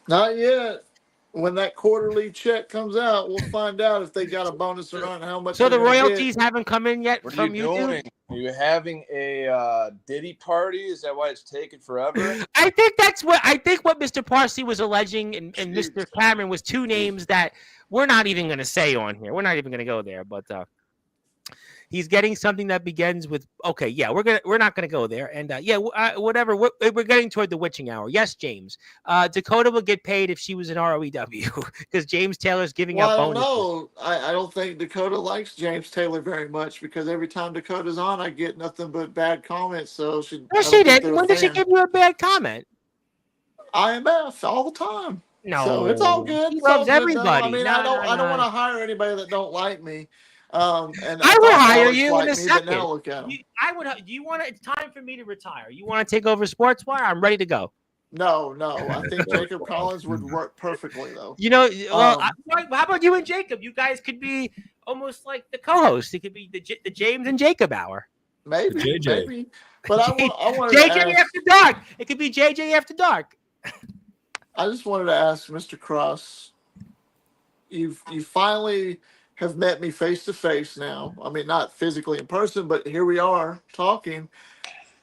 Not yet. When that quarterly check comes out, we'll find out if they got a bonus or not and how much. So the royalties haven't come in yet from YouTube? Doing? Are you having a Diddy party? Is that why it's taking forever? I think what Mr. Parsley was alleging and Mr. Cameron was two names that we're not even going to say on here. We're not even going to go there, but he's getting something that begins with okay. Yeah, we're not gonna go there. And whatever. We're getting toward the witching hour. Yes, James. Dakota will get paid if she was in ROEW because James Taylor's giving out bonuses. No, I don't think Dakota likes James Taylor very much because every time Dakota's on, I get nothing but bad comments. So she. No, she did. When did she give you a bad comment? IMF all the time. No, so it's all good. He loves everybody. I mean, I don't want to hire anybody that don't like me. And I would hire you in a second. Now look at him. Do you want? It's time for me to retire. You want to take over Sportswire? I'm ready to go. No. I think Jacob Collins would work perfectly, though. How about you and Jacob? You guys could be almost like the co-host. It could be the James and Jacob hour. Maybe. But I want JJ After Dark. It could be JJ After Dark. I just wanted to ask Mr. Cross. You finally have met me face to face now. I mean, not physically in person, but here we are talking.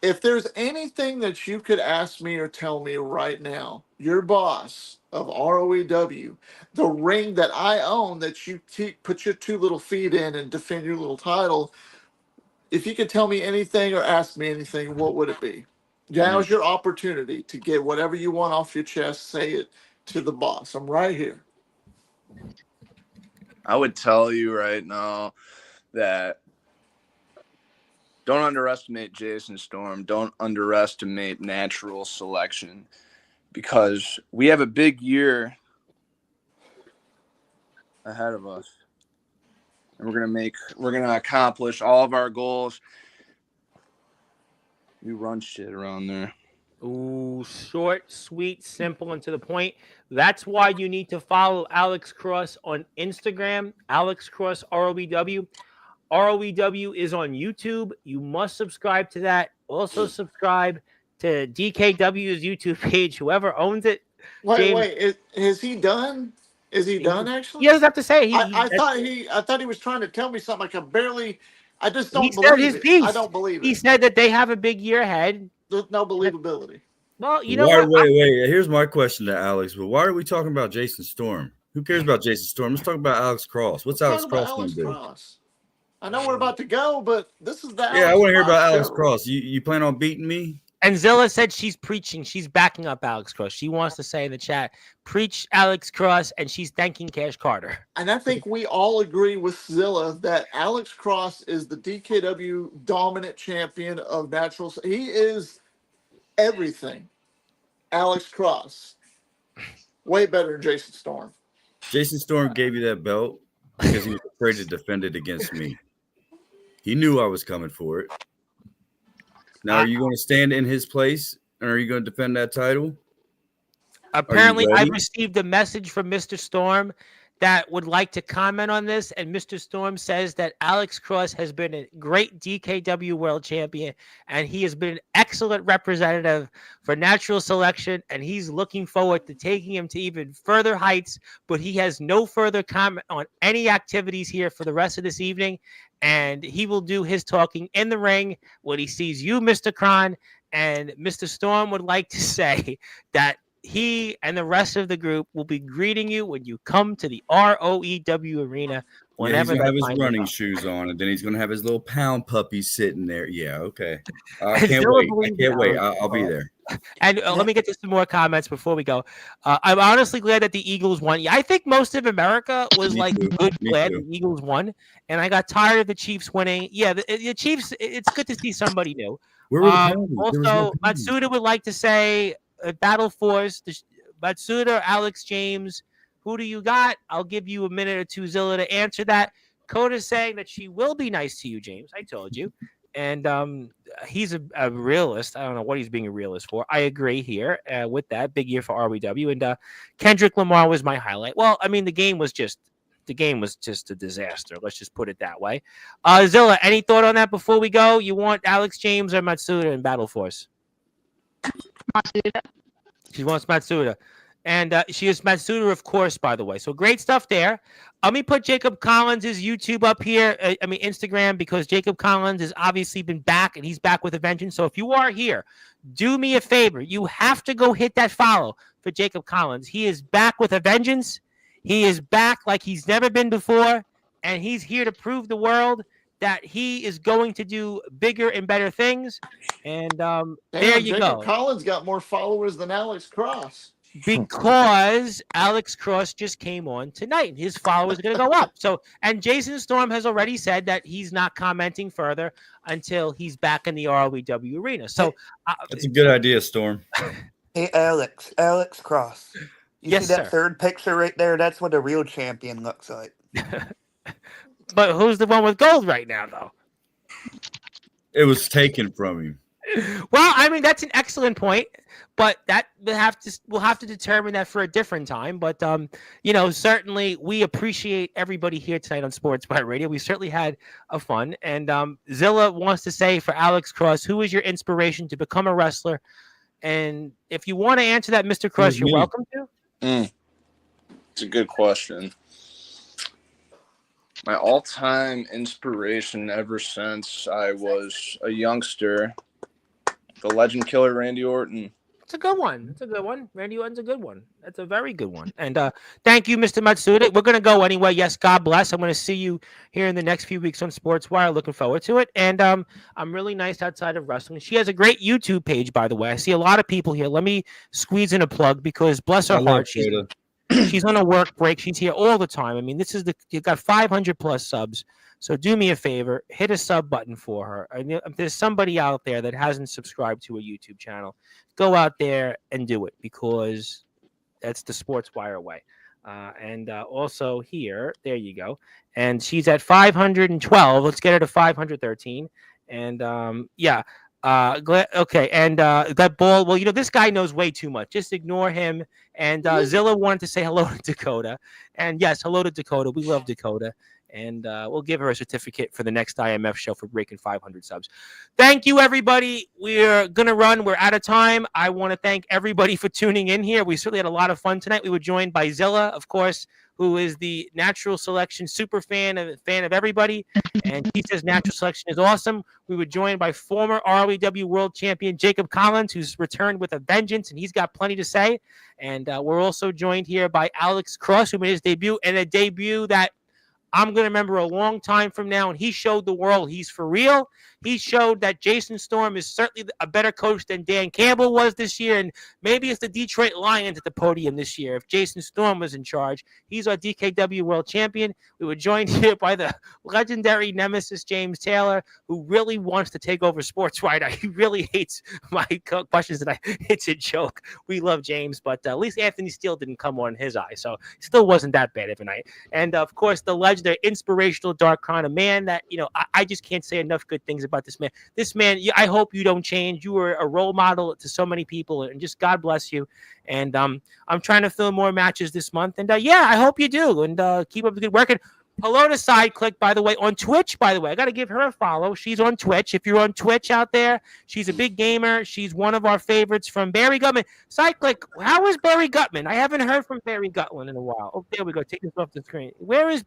If there's anything that you could ask me or tell me right now, your boss of ROEW, the ring that I own that you put your two little feet in and defend your little title, if you could tell me anything or ask me anything, what would it be? Now's your opportunity to get whatever you want off your chest. Say it to the boss. I'm right here. I would tell you right now that don't underestimate Jason Storm. Don't underestimate natural selection because we have a big year ahead of us. And we're going to accomplish all of our goals. We run shit around there. Ooh, short, sweet, simple, and to the point. That's why you need to follow Alex Cross on Instagram, Alex Cross ROEW. ROEW is on YouTube. You must subscribe to that. Also subscribe to DKW's YouTube page, whoever owns it. Wait, is he done? Is he done actually? He doesn't have to say. I thought he was trying to tell me something. I just don't believe it. I don't believe it. He said that they have a big year ahead. There's no believability. Well, you know what? Wait. Here's my question to Alex. But why are we talking about Jason Storm? Who cares about Jason Storm? Let's talk about Alex Cross. What's Alex Cross going to do? I know we're about to go, but this is the I want to hear about Alex Cross. You plan on beating me? And Zilla said she's preaching. She's backing up Alex Cross. She wants to say in the chat, preach Alex Cross, and she's thanking Cash Carter. And I think we all agree with Zilla that Alex Cross is the DKW dominant champion of natural. He is everything. Alex Cross. Way better than Jason Storm. Jason Storm gave you that belt because he was afraid to defend it against me. He knew I was coming for it. Now, are you going to stand in his place, or are you going to defend that title? Apparently, I received a message from Mr. Storm that would like to comment on this. And Mr. Storm says that Alex Cross has been a great DKW world champion, and he has been an excellent representative for natural selection, and he's looking forward to taking him to even further heights, but he has no further comment on any activities here for the rest of this evening, and he will do his talking in the ring when he sees you, Mr. Kron. And Mr. Storm would like to say that he and the rest of the group will be greeting you when you come to the ROEW arena. Yeah, Whenever he's gonna have that his time running comes. shoes on, and then he's gonna have his little pound puppy sitting there. Yeah, okay. I And can't Zilla wait. I believes can't in wait. Alex I'll be Cross. there. And let me get to some more comments before we go. I'm honestly glad that the Eagles won. Yeah, I think most of America was Me like too. good Me glad too. the Eagles won, and I got tired of the Chiefs winning. Yeah, the Chiefs. It's good to see somebody new. Where were the penalties? There was no Also, penalties. Matsuda would like to say, Battle Force, Matsuda, Alex James, who do you got? I'll give you a minute or two, Zilla, to answer that. Coda's saying that she will be nice to you, James. I told you. And he's a realist. I don't know what he's being a realist for. I agree here with that. Big year for RWW. And Kendrick Lamar was my highlight. Well, I mean, the game was just a disaster. Let's just put it that way. Zilla, any thought on that before we go? You want Alex James or Matsuda in Battle Force? Matsuda. She wants Matsuda. And she is Matsuda, of course, by the way. So great stuff there. Let me put Jacob Collins' YouTube up here. Instagram, because Jacob Collins has obviously been back, and he's back with a vengeance. So if you are here, do me a favor. You have to go hit that follow for Jacob Collins. He is back with a vengeance. He is back like he's never been before, and he's here to prove the world that he is going to do bigger and better things. And there you Jacob go. Collins got more followers than Alex Cross. Because Alex Cross just came on tonight, and his followers are going to go up. So, and Jason Storm has already said that he's not commenting further until he's back in the ROEW arena. So, That's a good idea, Storm. Hey, Alex Cross. You Yes, see that sir. third picture right there? That's what a real champion looks like. But who's the one with gold right now, though? It was taken from him. Well, I mean, that's an excellent point, but that we'll have to determine that for a different time. But certainly we appreciate everybody here tonight on Sportswire Radio. We certainly had a fun. And Zilla wants to say, for Alex Cross, who is your inspiration to become a wrestler? And if you want to answer that, Mr. Cross, you're welcome to. It's a good question. My all-time inspiration ever since I was a youngster, the legend killer Randy Orton. It's a good one. It's a good one. Randy Orton's a good one. That's a very good one. And thank you, Mr. Matsuda. We're going to go anyway. Yes, God bless. I'm going to see you here in the next few weeks on Sportswire. Looking forward to it. And I'm really nice outside of wrestling. She has a great YouTube page, by the way. I see a lot of people here. Let me squeeze in a plug, because bless her heart, she's on a work break. She's here all the time. I mean, you got 500 plus subs. So do me a favor, hit a sub button for her. If there's somebody out there that hasn't subscribed to a YouTube channel, go out there and do it, because that's the Sportswire way. And also here, there you go. And she's at 512. Let's get her to 513. And okay. And that ball, well, this guy knows way too much. Just ignore him. And Zilla wanted to say hello to Dakota. And yes, hello to Dakota. We love Dakota. And we'll give her a certificate for the next IMF show for breaking 500 subs. Thank you, everybody. We're going to run. We're out of time. I want to thank everybody for tuning in here. We certainly had a lot of fun tonight. We were joined by Zilla, of course, who is the natural selection super fan of everybody. And he says natural selection is awesome. We were joined by former ROEW world champion Jacob Collins, who's returned with a vengeance, and he's got plenty to say. And we're also joined here by Alex Cross, who made his debut, and a debut that I'm going to remember a long time from now, and he showed the world he's for real. He showed that Jason Storm is certainly a better coach than Dan Campbell was this year, and maybe it's the Detroit Lions at the podium this year. If Jason Storm was in charge, he's our DKW world champion. We were joined here by the legendary nemesis, James Taylor, who really wants to take over Sportswire. He really hates my questions that it's a joke. We love James, but at least Anthony Steele didn't come on his eye, so it still wasn't that bad of a night. And, of course, the legendary, inspirational Dark Crown, a man that, I just can't say enough good things about. about this man. This man, I hope you don't change. You were a role model to so many people, and just God bless you. And I'm trying to film more matches this month. And yeah, I hope you do. And keep up the good work. And hello to SideClick, by the way, on Twitch, by the way. I got to give her a follow. She's on Twitch. If you're on Twitch out there, she's a big gamer. She's one of our favorites from Barry Gutman. SideClick, how is Barry Gutman? I haven't heard from Barry Gutman in a while. Oh, there we go. Take this off the screen. Where is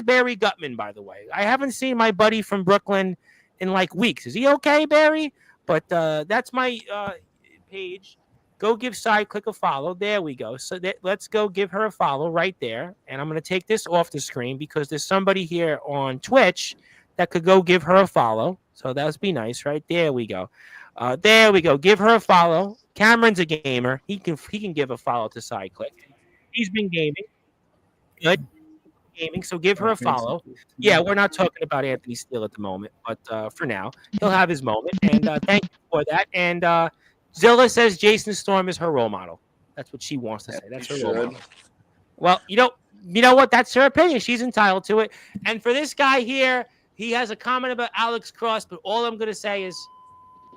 Barry Gutman, by the way? I haven't seen my buddy from Brooklyn in like weeks. Is he okay, Barry? But that's my page. Go give SideClick a follow. There we go. So let's go give her a follow right there. And I'm going to take this off the screen because there's somebody here on Twitch that could go give her a follow. So that would be nice, right? There we go. There we go. Give her a follow. Cameron's a gamer. He can give a follow to SideClick. He's been gaming. Good. Gaming. So give her a follow. Yeah, we're not talking about Anthony Steele at the moment, but for now, he'll have his moment. And thank you for that. And Zilla says Jason Storm is her role model. That's what she wants to say. That's her role model. Well, you know what? That's her opinion. She's entitled to it. And for this guy here, he has a comment about Alex Cross, but all I'm going to say is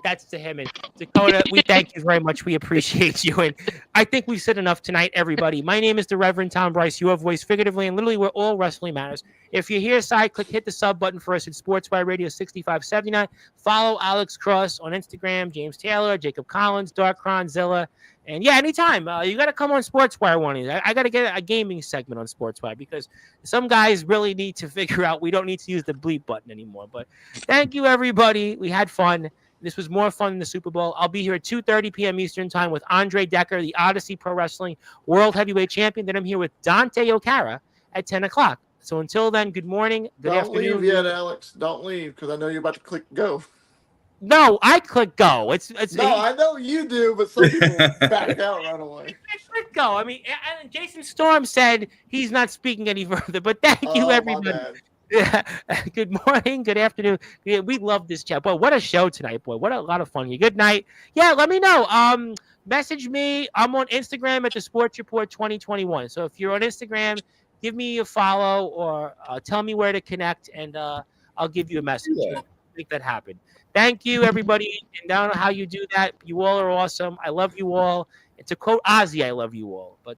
that's to him. And Dakota, we thank you very much. We appreciate you. And I think we've said enough tonight, everybody. My name is the Reverend Tom Bryce, your voice figuratively and literally where all wrestling matters. If you're here, SideClick, hit the sub button for us at Sportswire Radio 6579. Follow Alex Cross on Instagram, James Taylor, Jacob Collins, Darkron, Zilla. And yeah, anytime. You got to come on Sportswire one of these. I got to get a gaming segment on Sportswire because some guys really need to figure out we don't need to use the bleep button anymore. But thank you, everybody. We had fun. This was more fun than the Super Bowl. I'll be here at 2:30 p.m. Eastern Time with Andre Decker, the Odyssey Pro Wrestling World Heavyweight Champion. Then I'm here with Dante Okara at 10 o'clock. So until then, good morning, good afternoon. Don't leave yet, Alex. Don't leave because I know you're about to click go. No, I click go. I know you do, but some people back out right away. Click go. I mean, and Jason Storm said he's not speaking any further, but thank you, everybody. Yeah. Good morning, good afternoon. Yeah, we love this chat. Boy, what a show tonight, boy. What a lot of fun. Good night. Yeah, let me know. Message me. I'm on Instagram at the Sports Report 2021. So if you're on Instagram, give me a follow or tell me where to connect, and I'll give you a message. Yeah. Make that happen. Thank you, everybody. And I don't know how you do that. You all are awesome. I love you all. And to quote Ozzy, I love you all. But